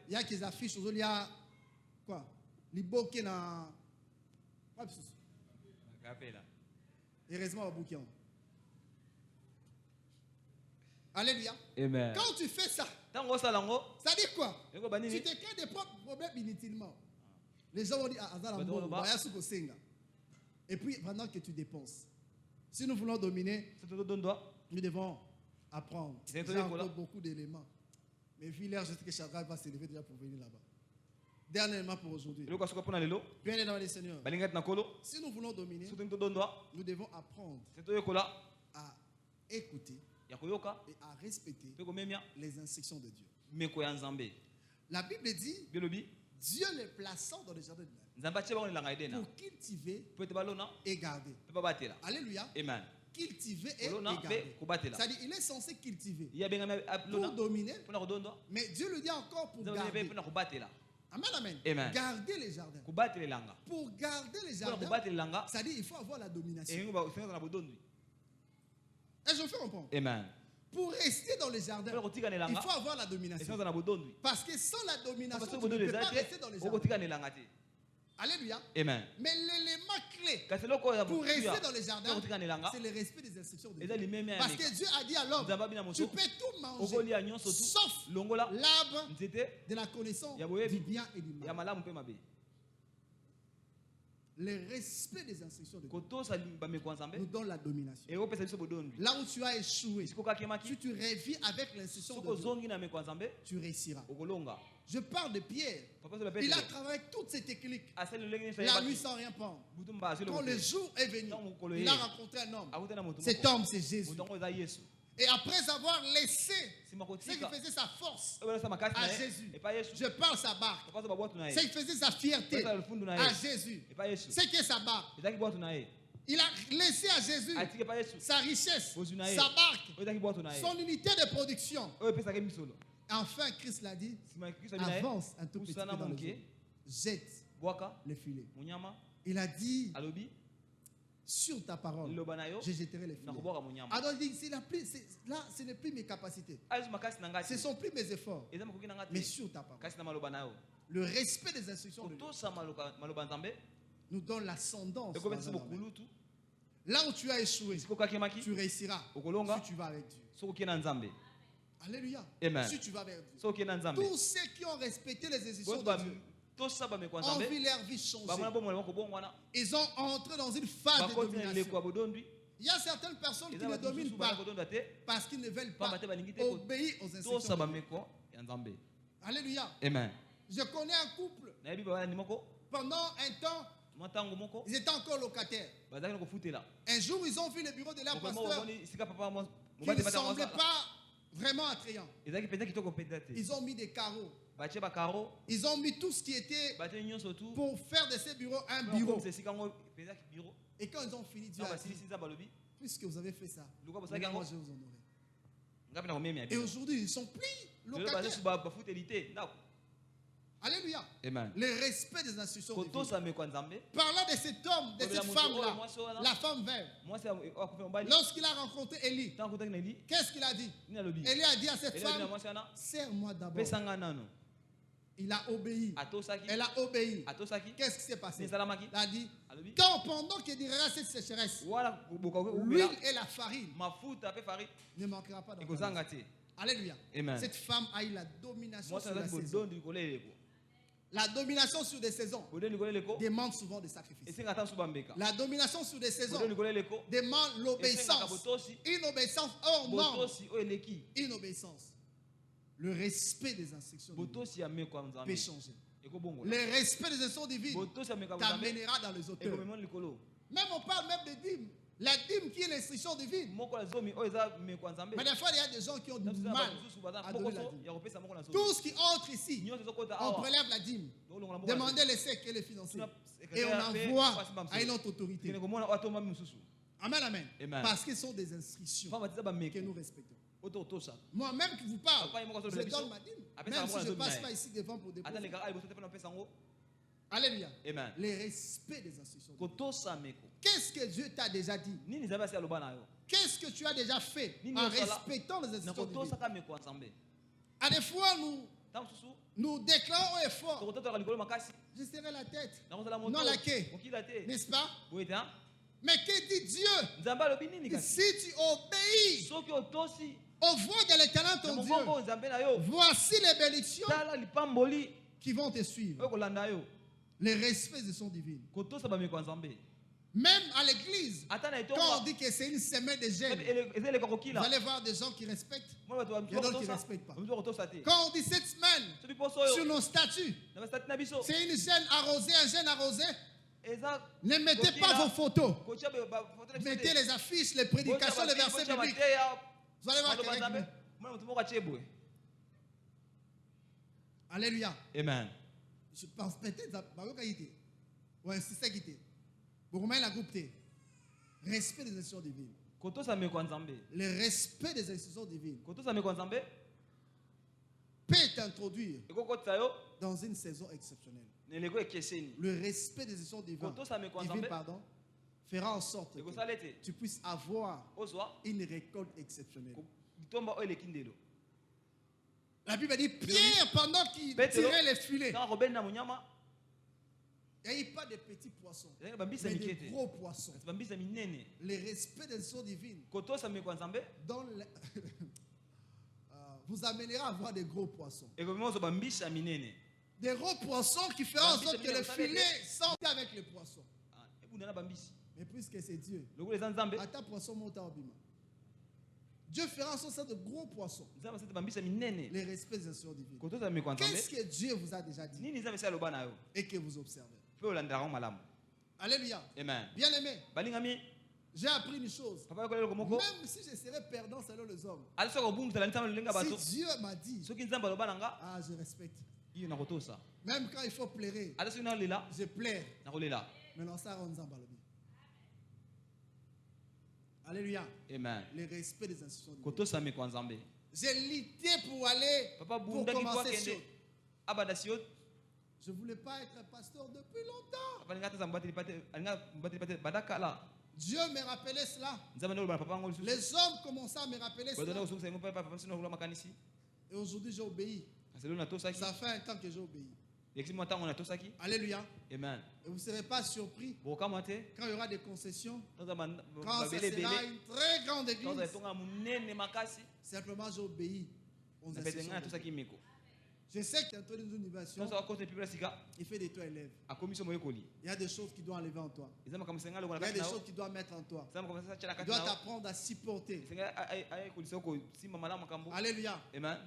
Speaker 1: y a des affiches, il y a quoi? Liboké na. Heureusement, au bouquin. Alléluia.
Speaker 2: Amen.
Speaker 1: Quand tu fais ça, ça dit quoi? Tu te crées des propres problèmes inutilement. Les gens vont dire, et puis, pendant que tu dépenses, si nous voulons dominer, nous devons apprendre. J'ai encore beaucoup d'éléments. Mais vu l'air, je sais que Chagrin va s'élever déjà pour venir là-bas. Dernièrement pour aujourd'hui. Bien dans les seigneurs. Si nous voulons dominer, nous devons apprendre à écouter et à respecter les instructions de Dieu. La Bible dit, Dieu les plaçant dans le jardin de l'Éden pour cultiver et garder. Alléluia.
Speaker 2: Amen.
Speaker 1: Cultiver et garder. C'est-à-dire il est censé cultiver pour dominer, mais Dieu le dit encore pour garder. Amen, amen.
Speaker 2: Amen.
Speaker 1: Garder les jardins. Pour garder les jardins, c'est-à-dire il faut avoir la domination. Et je fais comprendre.
Speaker 2: Amen.
Speaker 1: Pour rester dans les jardins, il faut avoir la domination. Parce que sans la domination, tu ne peux pas rester dans les jardins. Alléluia.
Speaker 2: Amen.
Speaker 1: Mais l'élément clé
Speaker 2: Kasi loko ya
Speaker 1: pour rester
Speaker 2: butuya,
Speaker 1: dans le jardin,
Speaker 2: lokotika nelanga,
Speaker 1: c'est le respect des instructions de
Speaker 2: eza
Speaker 1: Dieu.
Speaker 2: limeme ya
Speaker 1: Parce
Speaker 2: meka.
Speaker 1: que Dieu a dit à l'homme,
Speaker 2: Nzamba bina
Speaker 1: tu
Speaker 2: moto,
Speaker 1: peux tout manger,
Speaker 2: okolia nyonso tu,
Speaker 1: sauf
Speaker 2: longola,
Speaker 1: l'arbre
Speaker 2: nzete,
Speaker 1: de la connaissance
Speaker 2: ya boyebi,
Speaker 1: du bien et du
Speaker 2: ya
Speaker 1: mal.
Speaker 2: malamu pe mabe.
Speaker 1: Le respect des instructions de Dieu
Speaker 2: Kotosa bameko nzambe,
Speaker 1: nous donne la domination.
Speaker 2: ekopesa biso bodondi.
Speaker 1: Là où tu as échoué,
Speaker 2: Siko kakemaki,
Speaker 1: si tu revis avec l'instruction
Speaker 2: soko
Speaker 1: de Dieu,
Speaker 2: zongi na meko nzambe,
Speaker 1: tu réussiras.
Speaker 2: okolonga.
Speaker 1: Je parle de Pierre.
Speaker 2: Papa sola
Speaker 1: Il a
Speaker 2: Petro.
Speaker 1: travaillé toutes ces techniques
Speaker 2: Asali lengeni sa
Speaker 1: la nuit
Speaker 2: yebaki.
Speaker 1: sans rien prendre.
Speaker 2: Butumba asili
Speaker 1: Quand le jour est venu, il a rencontré un homme.
Speaker 2: Akutana moto.
Speaker 1: Cet homme, c'est Jésus.
Speaker 2: Mutongo eza Yesu.
Speaker 1: Et après avoir laissé
Speaker 2: Sima
Speaker 1: ce qui
Speaker 2: kotika.
Speaker 1: faisait sa force
Speaker 2: Oyo sa makasi
Speaker 1: à
Speaker 2: na ye.
Speaker 1: Jésus,
Speaker 2: Et pas Yesu.
Speaker 1: je parle sa barque.
Speaker 2: Papa sola boatu na ye.
Speaker 1: Ce qui faisait sa fierté
Speaker 2: Pesa lufundu na
Speaker 1: à
Speaker 2: ye.
Speaker 1: Jésus,
Speaker 2: Et pas Yesu.
Speaker 1: c'est que sa barque.
Speaker 2: Ezaki boatu na ye.
Speaker 1: Il a laissé à Jésus
Speaker 2: Atike pas Yesu.
Speaker 1: sa richesse,
Speaker 2: Bozwi na ye.
Speaker 1: sa barque,
Speaker 2: Oyo ezaki boatu na ye.
Speaker 1: son unité de production.
Speaker 2: Oyo pesaka misolo.
Speaker 1: Enfin, Christ l'a dit,
Speaker 2: Sima kisa bina ye.
Speaker 1: avance un tout petit peu
Speaker 2: Usana
Speaker 1: dans le
Speaker 2: monke.
Speaker 1: eau. Jette
Speaker 2: Bwaka.
Speaker 1: le filet.
Speaker 2: Munyama.
Speaker 1: Il a dit,
Speaker 2: Alobi.
Speaker 1: sur ta parole,
Speaker 2: Loba na yo.
Speaker 1: je jetterai les
Speaker 2: Na
Speaker 1: filets.
Speaker 2: kubwaka munyama.
Speaker 1: Alors il dit, là, ce n'est plus mes capacités.
Speaker 2: Ayesu makasi na ngati.
Speaker 1: Ce ne sont plus mes efforts,
Speaker 2: Eza makoki na ngati.
Speaker 1: mais sur ta parole.
Speaker 2: Kasi na maloba na yo.
Speaker 1: Le respect des instructions de Dieu
Speaker 2: Kotosa maloba nzambe.
Speaker 1: nous donne l'ascendance.
Speaker 2: Ekopesa
Speaker 1: dans un domaine.
Speaker 2: bokulutu.
Speaker 1: Là où tu as échoué,
Speaker 2: Siko kakemaki.
Speaker 1: tu réussiras
Speaker 2: Okolonga.
Speaker 1: si tu vas avec Dieu.
Speaker 2: Soko kena nzambe.
Speaker 1: Alléluia.
Speaker 2: Amen.
Speaker 1: Si tu vas vers Dieu.
Speaker 2: Soko kena nzambe.
Speaker 1: Tous ceux qui ont respecté les instructions
Speaker 2: Boto
Speaker 1: de Dieu
Speaker 2: tosa bameko
Speaker 1: ont
Speaker 2: nzambe.
Speaker 1: vu leur vie changer.
Speaker 2: Bamona bomo leko bongwana.
Speaker 1: Ils ont entré dans une phase de
Speaker 2: Bakoti na leko
Speaker 1: domination.
Speaker 2: abodondi.
Speaker 1: Il y a certaines personnes qui
Speaker 2: Eza
Speaker 1: ne
Speaker 2: bato
Speaker 1: dominent
Speaker 2: susu
Speaker 1: pas
Speaker 2: bakodonda te.
Speaker 1: parce qu'ils ne veulent
Speaker 2: Pamba
Speaker 1: pas
Speaker 2: te balingi te
Speaker 1: obéir aux instructions.
Speaker 2: tosa
Speaker 1: de Dieu.
Speaker 2: bameko ya nzambe.
Speaker 1: Alléluia.
Speaker 2: Amen.
Speaker 1: Je connais un couple,
Speaker 2: Na yebi bana ni moko.
Speaker 1: pendant un temps,
Speaker 2: Matango moko.
Speaker 1: ils étaient encore locataires.
Speaker 2: Bazaki na kofutela.
Speaker 1: Un jour, ils ont vu le bureau de leur
Speaker 2: Okoma
Speaker 1: pasteur
Speaker 2: oboni sika papa mo.
Speaker 1: qui ne semblait pas vraiment attrayant.
Speaker 2: Ezaki penza kitoko penza te.
Speaker 1: Ils ont mis des carreaux.
Speaker 2: Bache ba karo.
Speaker 1: Ils ont mis tout ce qui était
Speaker 2: Bache nyonso tu.
Speaker 1: pour faire de ces bureaux un bureau.
Speaker 2: C'est sika ngo penza ki bureau.
Speaker 1: Et quand ils ont fini, Dieu
Speaker 2: Na
Speaker 1: a
Speaker 2: basili
Speaker 1: dit,
Speaker 2: sinza balobi.
Speaker 1: puisque vous avez fait ça,
Speaker 2: Luka bosaki
Speaker 1: maintenant, moi
Speaker 2: yango.
Speaker 1: je vous honorer.
Speaker 2: Ngapi na komemi ya
Speaker 1: Et
Speaker 2: bi.
Speaker 1: aujourd'hui, ils sont plus
Speaker 2: Lelo baze
Speaker 1: locataires.
Speaker 2: suba bafutelite. Ndako.
Speaker 1: Alléluia.
Speaker 2: Amen.
Speaker 1: Le respect des instructions divines.
Speaker 2: Kotosa meko nzambe.
Speaker 1: Parlant de cet homme, de cette femme-là, la femme veuve,
Speaker 2: Moi c'est akufa mbali.
Speaker 1: lorsqu'il a rencontré Élie,
Speaker 2: Tant kotaki na li.
Speaker 1: qu'est-ce qu'il a dit?
Speaker 2: Ni alobi.
Speaker 1: Élie a dit à cette
Speaker 2: Ele na
Speaker 1: femme,
Speaker 2: mwasi wana.
Speaker 1: serre-moi d'abord.
Speaker 2: Pesanga nano.
Speaker 1: Il a obéi.
Speaker 2: Atosaki.
Speaker 1: Elle a obéi.
Speaker 2: Atosaki.
Speaker 1: Qu'est-ce qui s'est passé?
Speaker 2: Ni salamaki.
Speaker 1: Il a dit,
Speaker 2: Alobi.
Speaker 1: quand pendant qu'il durera cette sécheresse,
Speaker 2: Wala boka
Speaker 1: l'huile
Speaker 2: ubela.
Speaker 1: et la farine
Speaker 2: Mafuta pe fari.
Speaker 1: ne manquera pas dans ta
Speaker 2: Ekozanga
Speaker 1: maison.
Speaker 2: te.
Speaker 1: Alléluia.
Speaker 2: Amen.
Speaker 1: Cette femme a eu la domination
Speaker 2: Moi
Speaker 1: sur
Speaker 2: ça
Speaker 1: la
Speaker 2: zaki
Speaker 1: saison.
Speaker 2: bodondi koleleko.
Speaker 1: La domination sur des saisons
Speaker 2: Bodondi koleleko.
Speaker 1: demande souvent des sacrifices.
Speaker 2: Esenga ta suba mbeka.
Speaker 1: La domination sur des saisons
Speaker 2: Bodondi koleleko.
Speaker 1: demande
Speaker 2: Esenga
Speaker 1: l'obéissance.
Speaker 2: botosi.
Speaker 1: Une obéissance hors norme.
Speaker 2: Botosi o eleki.
Speaker 1: Une obéissance. Le respect des instructions divines
Speaker 2: Botosi ya meko nzambe.
Speaker 1: peut changer.
Speaker 2: Eko bongo.
Speaker 1: Le respect des instructions divines
Speaker 2: Botosi ya meko nzambe.
Speaker 1: t'amènera dans les hauteurs.
Speaker 2: Eko memon likolo.
Speaker 1: Même on parle même de dîme. La dîme qui est l'instruction divine.
Speaker 2: Moko la zomi o eza meko nzambe.
Speaker 1: Mais des fois, il y a des gens qui ont du mal à donner la dîme.
Speaker 2: ya kopesa moko na zomi.
Speaker 1: Tout ce qui entre ici,
Speaker 2: Nyonso ezokota
Speaker 1: on
Speaker 2: awa.
Speaker 1: prélève la dîme.
Speaker 2: Demandez
Speaker 1: Demandez les secs et les financiers. Et on envoie à une autre autorité. Amen, amen.
Speaker 2: Amen.
Speaker 1: Parce que ce sont des instructions que nous respectons. Moi-même qui vous parle, je donne ma dîme. Même si je ne passe pas ici devant pour déposer. Alléluia.
Speaker 2: Amen.
Speaker 1: Les respects des instructions.
Speaker 2: Kotosa meko.
Speaker 1: Qu'est-ce que Dieu t'a déjà dit?
Speaker 2: Nini nzambe asi aloba na yo.
Speaker 1: Qu'est-ce que tu as déjà fait
Speaker 2: Nini
Speaker 1: en
Speaker 2: osala-
Speaker 1: respectant les
Speaker 2: Na
Speaker 1: instructions divines?
Speaker 2: kotosa meko nzambe.
Speaker 1: À des fois,
Speaker 2: Tango susu.
Speaker 1: nous déclarons haut et fort,
Speaker 2: Tokotota likolo makasi.
Speaker 1: je serai la tête.
Speaker 2: Na kozala moto.
Speaker 1: Non la quai.
Speaker 2: Mokila te.
Speaker 1: N'est-ce pas?
Speaker 2: Boyete hein.
Speaker 1: Mais que dit Dieu?
Speaker 2: Nzambe alobi nini kasi.
Speaker 1: Si tu obéis
Speaker 2: Soki otosi.
Speaker 1: aux voix de l'éternel
Speaker 2: Na
Speaker 1: ton
Speaker 2: mokongo
Speaker 1: Dieu,
Speaker 2: nzambe na yo.
Speaker 1: voici les bénédictions
Speaker 2: Tala lipamboli.
Speaker 1: qui vont te suivre.
Speaker 2: Oyo kolanda yo.
Speaker 1: Les respects de son divine.
Speaker 2: Kotosa meko nzambe.
Speaker 1: Même à l'église,
Speaker 2: Ata na
Speaker 1: quand on
Speaker 2: etonga.
Speaker 1: dit que c'est une semaine de jeûne,
Speaker 2: Eza eleka
Speaker 1: vous
Speaker 2: kokila.
Speaker 1: allez voir des gens qui respectent.
Speaker 2: Mwana bato
Speaker 1: Il y a d'autres qui ne
Speaker 2: bakotosa.
Speaker 1: respectent pas.
Speaker 2: Bato bakotosa te.
Speaker 1: Quand on dit cette semaine,
Speaker 2: Soki poso yo.
Speaker 1: sur nos statuts,
Speaker 2: Na basitati na biso.
Speaker 1: c'est une jeûne arrosée, un jeûne arrosé.
Speaker 2: Eza.
Speaker 1: Ne mettez pas vos photos.
Speaker 2: Kotia ba photo na biso te.
Speaker 1: Mettez les affiches, les prédications, les versets bibliques. Vous allez voir que Alléluia.
Speaker 2: Amen.
Speaker 1: Je pense peut-être à Baroka Yité. Ou un système Yité. Bourgoumé la groupe T. Respect des instructions divines.
Speaker 2: Kotosa meko nzambe.
Speaker 1: Le respect des instructions divines
Speaker 2: Kotosa meko nzambe.
Speaker 1: peut t'introduire
Speaker 2: Ekokotisa yo.
Speaker 1: dans une saison exceptionnelle.
Speaker 2: Neleko ekeseni.
Speaker 1: Le respect des instructions divines,
Speaker 2: Kotosa meko nzambe.
Speaker 1: pardon, fera en sorte que
Speaker 2: Ekosala te.
Speaker 1: tu puisses avoir
Speaker 2: Ozwa.
Speaker 1: une récolte exceptionnelle.
Speaker 2: Litomba oyo eleki ndelo.
Speaker 1: La Bible dit Pierre, pendant qu'il
Speaker 2: Pétro.
Speaker 1: tirait les filets,
Speaker 2: Kaka kobenda monyama.
Speaker 1: Il n'y a pas de petits poissons,
Speaker 2: ezalaki
Speaker 1: mais
Speaker 2: bambisa
Speaker 1: de
Speaker 2: mike te
Speaker 1: gros poissons.
Speaker 2: kasi bambisa minene
Speaker 1: Le respect des institutions divines
Speaker 2: kotosamekwa nzambe
Speaker 1: vous amènera à voir des gros poissons.
Speaker 2: ekomema ozwa bambisa minene
Speaker 1: Des gros poissons qui feront en
Speaker 2: Bambisa
Speaker 1: sorte que
Speaker 2: minene,
Speaker 1: le
Speaker 2: vous savez
Speaker 1: filet sorte avec les poissons.
Speaker 2: ebundana bambisi
Speaker 1: Mais puisque c'est Dieu,
Speaker 2: lokola eza nzambe
Speaker 1: ata poisson monte au bima. Dieu fera en sorte de gros poissons.
Speaker 2: nzambe asete bambisa minene
Speaker 1: Les respects des institutions divines.
Speaker 2: kotosamekwa nzambe
Speaker 1: Qu'est-ce que Dieu vous a déjà dit
Speaker 2: nini nzambe esi aloba na yo
Speaker 1: et que vous observez?
Speaker 2: mpe olandelaka ngo malamu
Speaker 1: Alléluia.
Speaker 2: amen
Speaker 1: Bien aimé,
Speaker 2: balingami
Speaker 1: j'ai appris une chose.
Speaker 2: papa yokola eloko moko
Speaker 1: Même si je serais perdant selon les hommes,
Speaker 2: ali soki obungisela nzambe lolenga bato
Speaker 1: si Dieu m'a dit,
Speaker 2: soki nzambe aloba na nga
Speaker 1: ah, je respecte.
Speaker 2: iyo nakotosa
Speaker 1: Même quand il faut pleurer,
Speaker 2: ata soki nakolela
Speaker 1: je pleure.
Speaker 2: nakolela
Speaker 1: Mais non, ça rend Zamba le bien. Alléluia.
Speaker 2: amen
Speaker 1: Le respect des institutions divines.
Speaker 2: kotosamekwa nzambe
Speaker 1: J'ai lutté pour aller,
Speaker 2: papa
Speaker 1: pour
Speaker 2: bundaki po
Speaker 1: commencer
Speaker 2: akende
Speaker 1: chaud.
Speaker 2: abanda sio
Speaker 1: Je ne voulais pas être pasteur depuis longtemps.
Speaker 2: papa alinga taza mbateli pate badakala
Speaker 1: Dieu me rappelait cela.
Speaker 2: nzambe nde oloba na papa yango lisusu
Speaker 1: Les hommes commençaient à me rappeler
Speaker 2: badona
Speaker 1: cela.
Speaker 2: kosukisa yango papa sino okula makanisi
Speaker 1: Et aujourd'hui, j'ai obéi.
Speaker 2: kasi lelo natosaki
Speaker 1: Ça fait un temps que j'ai obéi.
Speaker 2: ekisi mwa ntango natosaki
Speaker 1: Alléluia.
Speaker 2: amen
Speaker 1: Et vous ne serez pas surpris
Speaker 2: bokokamwa te
Speaker 1: quand il y aura des concessions.
Speaker 2: toza
Speaker 1: Quand ce
Speaker 2: babele
Speaker 1: sera
Speaker 2: ebele
Speaker 1: une très grande
Speaker 2: toza
Speaker 1: église.
Speaker 2: etonga monene makasi
Speaker 1: Simplement, j'ai obéi aux
Speaker 2: na pete
Speaker 1: institutions
Speaker 2: ngai
Speaker 1: divines.
Speaker 2: natosaki miko
Speaker 1: Je sais qu'il y a une innovation.
Speaker 2: toza kote pibla sika
Speaker 1: Il fait de toi élève.
Speaker 2: akomisi moyekoli
Speaker 1: Il y a des choses qu'il doit enlever en toi.
Speaker 2: eza makambo esenga
Speaker 1: Il
Speaker 2: lokola
Speaker 1: y a
Speaker 2: kati
Speaker 1: des
Speaker 2: na
Speaker 1: choses
Speaker 2: yo
Speaker 1: qu'il doit mettre en toi.
Speaker 2: eza makambo esenga tia na
Speaker 1: Il
Speaker 2: kati
Speaker 1: doit
Speaker 2: na yo
Speaker 1: t'apprendre à supporter.
Speaker 2: esenga ayekolisa kosimba malamu makambo
Speaker 1: Alléluia.
Speaker 2: amen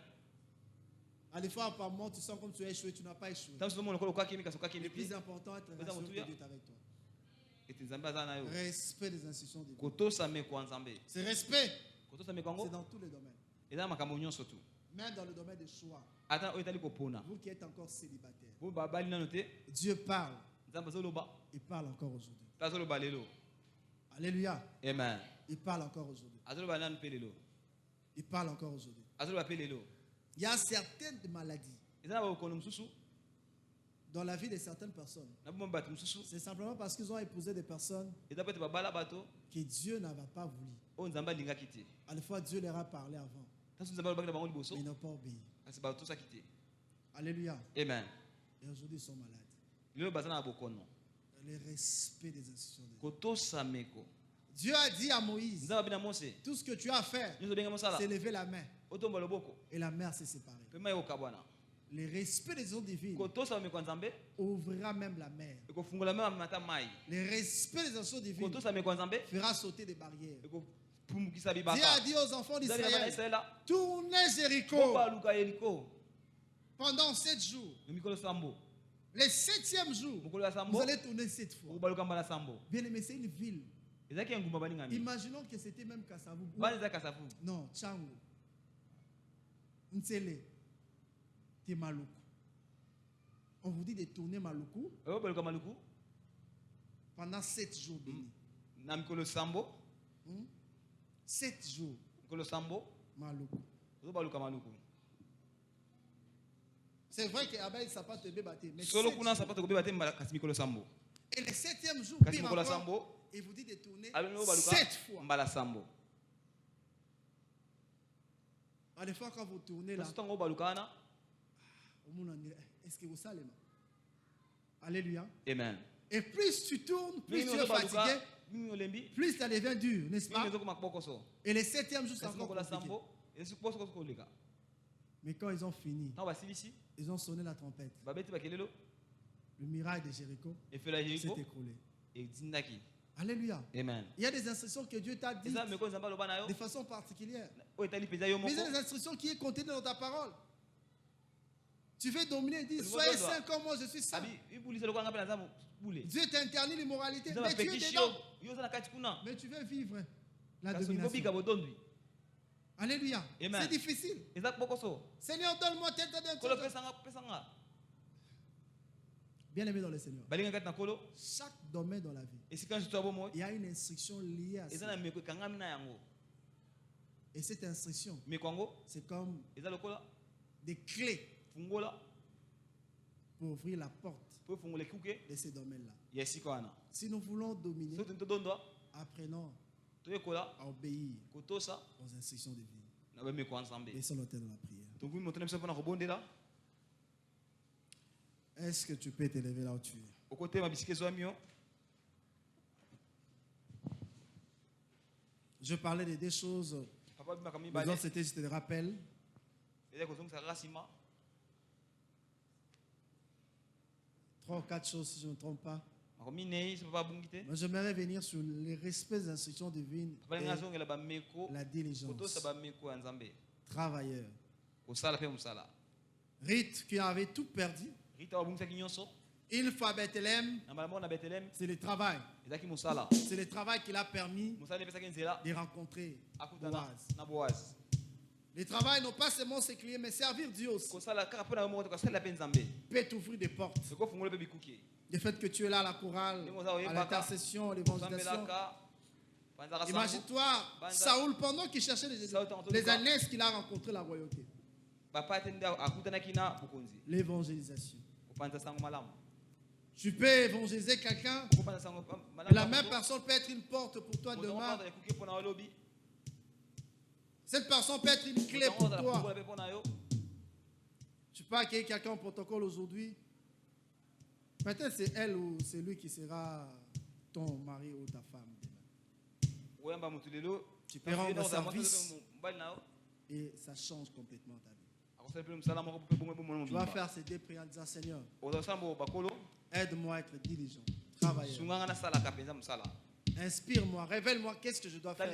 Speaker 1: À des fois, par moment, tu sens comme tu as échoué, tu n'as pas échoué.
Speaker 2: ntango sozo mona lokola okakimi kasi okakimi
Speaker 1: Le plus
Speaker 2: te
Speaker 1: important, être
Speaker 2: Eza
Speaker 1: rassuré que
Speaker 2: motuya.
Speaker 1: Dieu est avec toi.
Speaker 2: ete nzambe aza na yo
Speaker 1: Respect des institutions divines.
Speaker 2: kotosamekwa nzambe
Speaker 1: Ce respect,
Speaker 2: kotosamekwa
Speaker 1: c'est
Speaker 2: yango
Speaker 1: dans tous les domaines.
Speaker 2: eza na makambo nyonso tu
Speaker 1: Même dans le domaine des choix.
Speaker 2: ata oyo etali kopona
Speaker 1: Vous qui êtes encore célibataire,
Speaker 2: po babali nano te
Speaker 1: Dieu parle.
Speaker 2: nzambe azoloba
Speaker 1: Il parle encore aujourd'hui.
Speaker 2: ta azoloba lelo
Speaker 1: Alléluia.
Speaker 2: amen
Speaker 1: Il parle encore aujourd'hui.
Speaker 2: azoloba nanu mpe lelo
Speaker 1: Il parle encore aujourd'hui.
Speaker 2: azoloba mpe lelo
Speaker 1: Il y a certaines maladies
Speaker 2: eza na bakono mosusu
Speaker 1: dans la vie de certaines personnes.
Speaker 2: na bomoi bato mosusu
Speaker 1: C'est simplement parce qu'ils ont épousé des personnes
Speaker 2: eza po ete babala bato
Speaker 1: que Dieu n'avait pas voulu.
Speaker 2: oyo nzambe alingaki te
Speaker 1: À la fois, Dieu leur a parlé avant,
Speaker 2: ntanso nzambe alobaki na bango liboso
Speaker 1: mais ils n'ont pas obéi.
Speaker 2: kasi batosaki te
Speaker 1: Alléluia.
Speaker 2: amen
Speaker 1: Et aujourd'hui, ils sont malades.
Speaker 2: lelo baza na bokono
Speaker 1: Le respect des institutions de Dieu.
Speaker 2: kotosameko
Speaker 1: Dieu a dit à Moïse,
Speaker 2: nzambe abi na mose
Speaker 1: tout ce que tu as à faire,
Speaker 2: nyonso ndenge mosala
Speaker 1: c'est lever la main.
Speaker 2: otomba loboko
Speaker 1: Et la mer s'est séparée.
Speaker 2: mpe mai ekokabwana
Speaker 1: Le respect des eaux divines
Speaker 2: kotosameko ya nzambe
Speaker 1: ouvrira même la mer.
Speaker 2: ekofungola me mata mai
Speaker 1: Le respect des institutions divines
Speaker 2: kotosameko ya nzambe
Speaker 1: fera sauter des barrières.
Speaker 2: ekopumbukisa
Speaker 1: Dieu
Speaker 2: bibaka
Speaker 1: a dit aux enfants
Speaker 2: nzambe na bana
Speaker 1: d'Israël,
Speaker 2: israela
Speaker 1: tournez Jéricho
Speaker 2: bobaluka yeriko
Speaker 1: pendant 7 jours.
Speaker 2: na mikolo sambo
Speaker 1: Le 7e jour,
Speaker 2: mokolo ya
Speaker 1: vous
Speaker 2: sambo
Speaker 1: allez tourner 7 fois.
Speaker 2: okobaluka mbala sambo
Speaker 1: Bien aimé, c'est une ville.
Speaker 2: ezalaki engumba balingami
Speaker 1: Imaginons que c'était même Kassavou.
Speaker 2: bana eza kasavu
Speaker 1: Non, Tchango. Ntsele. T'es Maluku. On vous dit de tourner Maluku
Speaker 2: okobaluka maluku
Speaker 1: pendant 7 jours bénis.
Speaker 2: na mikolo sambo
Speaker 1: 7 jours
Speaker 2: mikolo sambo
Speaker 1: Maluku.
Speaker 2: ozobaluka maluku
Speaker 1: C'est vrai qu'Abel ça pas te battre, mais
Speaker 2: solo
Speaker 1: 7
Speaker 2: kuna
Speaker 1: jours.
Speaker 2: sapato kobeba te mbala kasi mikolo sambo
Speaker 1: Et le 7e jour,
Speaker 2: kasi
Speaker 1: pire
Speaker 2: mokolo ya
Speaker 1: encore,
Speaker 2: sambo
Speaker 1: il vous dit de tourner
Speaker 2: aloni obaluka
Speaker 1: 7 fois.
Speaker 2: mbala sambo
Speaker 1: À des fois, quand vous tournez là,
Speaker 2: kasi ntango obaluka wana
Speaker 1: au monde on dirait, est-ce que vous savez? Alléluia.
Speaker 2: amen
Speaker 1: Et plus tu tournes, plus
Speaker 2: mingi
Speaker 1: tu es
Speaker 2: ozobaluka
Speaker 1: fatigué,
Speaker 2: mingi olembi
Speaker 1: plus ça devient dur, n'est-ce
Speaker 2: mingi
Speaker 1: pas?
Speaker 2: ezokoma bokoso
Speaker 1: Et le 7e jour, c'est
Speaker 2: kasi
Speaker 1: encore
Speaker 2: mokolo ya
Speaker 1: compliqué.
Speaker 2: sambo esi boso koleka
Speaker 1: Mais quand ils ont fini,
Speaker 2: ntango basilisi
Speaker 1: ils ont sonné la trompette.
Speaker 2: babeti bakelelo
Speaker 1: Le miracle de Jéricho
Speaker 2: efelo ya
Speaker 1: s'est
Speaker 2: yeriko
Speaker 1: écroulé.
Speaker 2: etindaki
Speaker 1: Alléluia.
Speaker 2: amen
Speaker 1: Il y a des instructions que Dieu t'a dites
Speaker 2: eza meko nzambe aloba na yo
Speaker 1: de façon particulière.
Speaker 2: oyo etali mpenza yo
Speaker 1: Mais il y
Speaker 2: moko
Speaker 1: a des instructions qui est contenues dans ta parole. Tu veux dominer, dis,
Speaker 2: Le
Speaker 1: soyez
Speaker 2: mot doit.
Speaker 1: saints comme moi, je suis saint.
Speaker 2: abi ibulisa lokola nga mpe naza bule
Speaker 1: Dieu t'interdit l'immoralité,
Speaker 2: eza
Speaker 1: mais tu es
Speaker 2: bapekisi
Speaker 1: dedans.
Speaker 2: yo yo oza na kati kuna
Speaker 1: Mais tu veux vivre la
Speaker 2: kasi olingi
Speaker 1: domination.
Speaker 2: kobika bodondwi
Speaker 1: Alléluia.
Speaker 2: Amen.
Speaker 1: C'est difficile.
Speaker 2: eza bokoso
Speaker 1: Seigneur, donne-moi tel, tel, tel,
Speaker 2: kolo
Speaker 1: tel.
Speaker 2: pesanga
Speaker 1: Bien aimé dans le Seigneur.
Speaker 2: balinga kati na kolo
Speaker 1: Chaque domaine dans la vie,
Speaker 2: esika nyonso to ya bomoi
Speaker 1: il y a une instruction liée à
Speaker 2: eza
Speaker 1: ça.
Speaker 2: na meko ekangami na yango
Speaker 1: Et cette instruction,
Speaker 2: meko yango
Speaker 1: c'est comme
Speaker 2: eza lokola
Speaker 1: des clés
Speaker 2: fungola
Speaker 1: pour ouvrir la porte
Speaker 2: mpo efungola ekuke
Speaker 1: de ces domaines-là.
Speaker 2: ya esika wana
Speaker 1: Si nous voulons dominer,
Speaker 2: soki todondwa
Speaker 1: apprenons
Speaker 2: toyekola
Speaker 1: à obéir
Speaker 2: kotosa
Speaker 1: aux instructions divines.
Speaker 2: na bameko ya nzambe
Speaker 1: Laissons l'autel dans la prière.
Speaker 2: tongumi moto na biso mpona kobondela
Speaker 1: Est-ce que tu peux t'élever là où tu es?
Speaker 2: Au côté ma biscuit zoamio.
Speaker 1: Je parlais de deux choses.
Speaker 2: Papa bima kami
Speaker 1: Les
Speaker 2: balé.
Speaker 1: autres, c'était juste des rappels.
Speaker 2: Et ko zonga rasima.
Speaker 1: 3 ou 4 choses, si je ne me trompe pas.
Speaker 2: Makomi nei c'est papa bungité.
Speaker 1: Moi, j'aimerais revenir sur les respects des instructions divines
Speaker 2: Papa
Speaker 1: et
Speaker 2: nga zonga la ba meko.
Speaker 1: la
Speaker 2: Koto
Speaker 1: diligence.
Speaker 2: sa ba meko nzambe.
Speaker 1: Travailleurs.
Speaker 2: Ko sala pe musala.
Speaker 1: Rite qui avait tout perdu.
Speaker 2: Rita wa bungisa kinyonso.
Speaker 1: Une fois à Bethléem,
Speaker 2: Na mala na Bethlehem.
Speaker 1: c'est le travail.
Speaker 2: Ezaki musala.
Speaker 1: C'est le travail qui l'a permis
Speaker 2: Musala pesa kinzela.
Speaker 1: de rencontrer
Speaker 2: Akutana
Speaker 1: Boaz.
Speaker 2: na Boaz.
Speaker 1: Le travail, non pas seulement s'écrier, mais servir Dieu aussi.
Speaker 2: Ko sala kaka pona mo ko sala pe nzambe.
Speaker 1: Peut t'ouvrir des portes.
Speaker 2: Se ko fungole pe bikuki.
Speaker 1: Le fait que tu es là à la chorale, à l'intercession, à l'évangélisation. Imagine-toi, Saoul, pendant qu'il cherchait les années qu'il a rencontré la royauté. L'évangélisation. Tu peux évangéliser quelqu'un, et la même personne peut être une porte pour toi demain. Cette personne peut être une clé pour toi. Tu peux accueillir quelqu'un au protocole aujourd'hui. Peut-être c'est elle ou c'est lui qui sera ton mari ou ta femme demain. Tu peux rendre service et ça change complètement ta vie. Tu vas faire ces deux prières en disant Seigneur, aide-moi à être diligent, travailleur. Inspire-moi, révèle-moi qu'est-ce que je dois faire.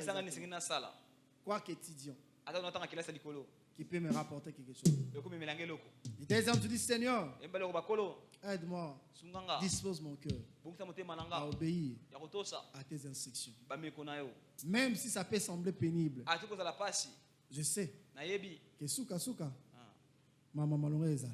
Speaker 1: Quoi qu'étudiant, qui peut me rapporter quelque chose. Et deuxième, tu dis Seigneur, aide-moi, dispose mon cœur à obéir à tes instructions. Même si ça peut sembler pénible, je sais que souka, maman malheureuse.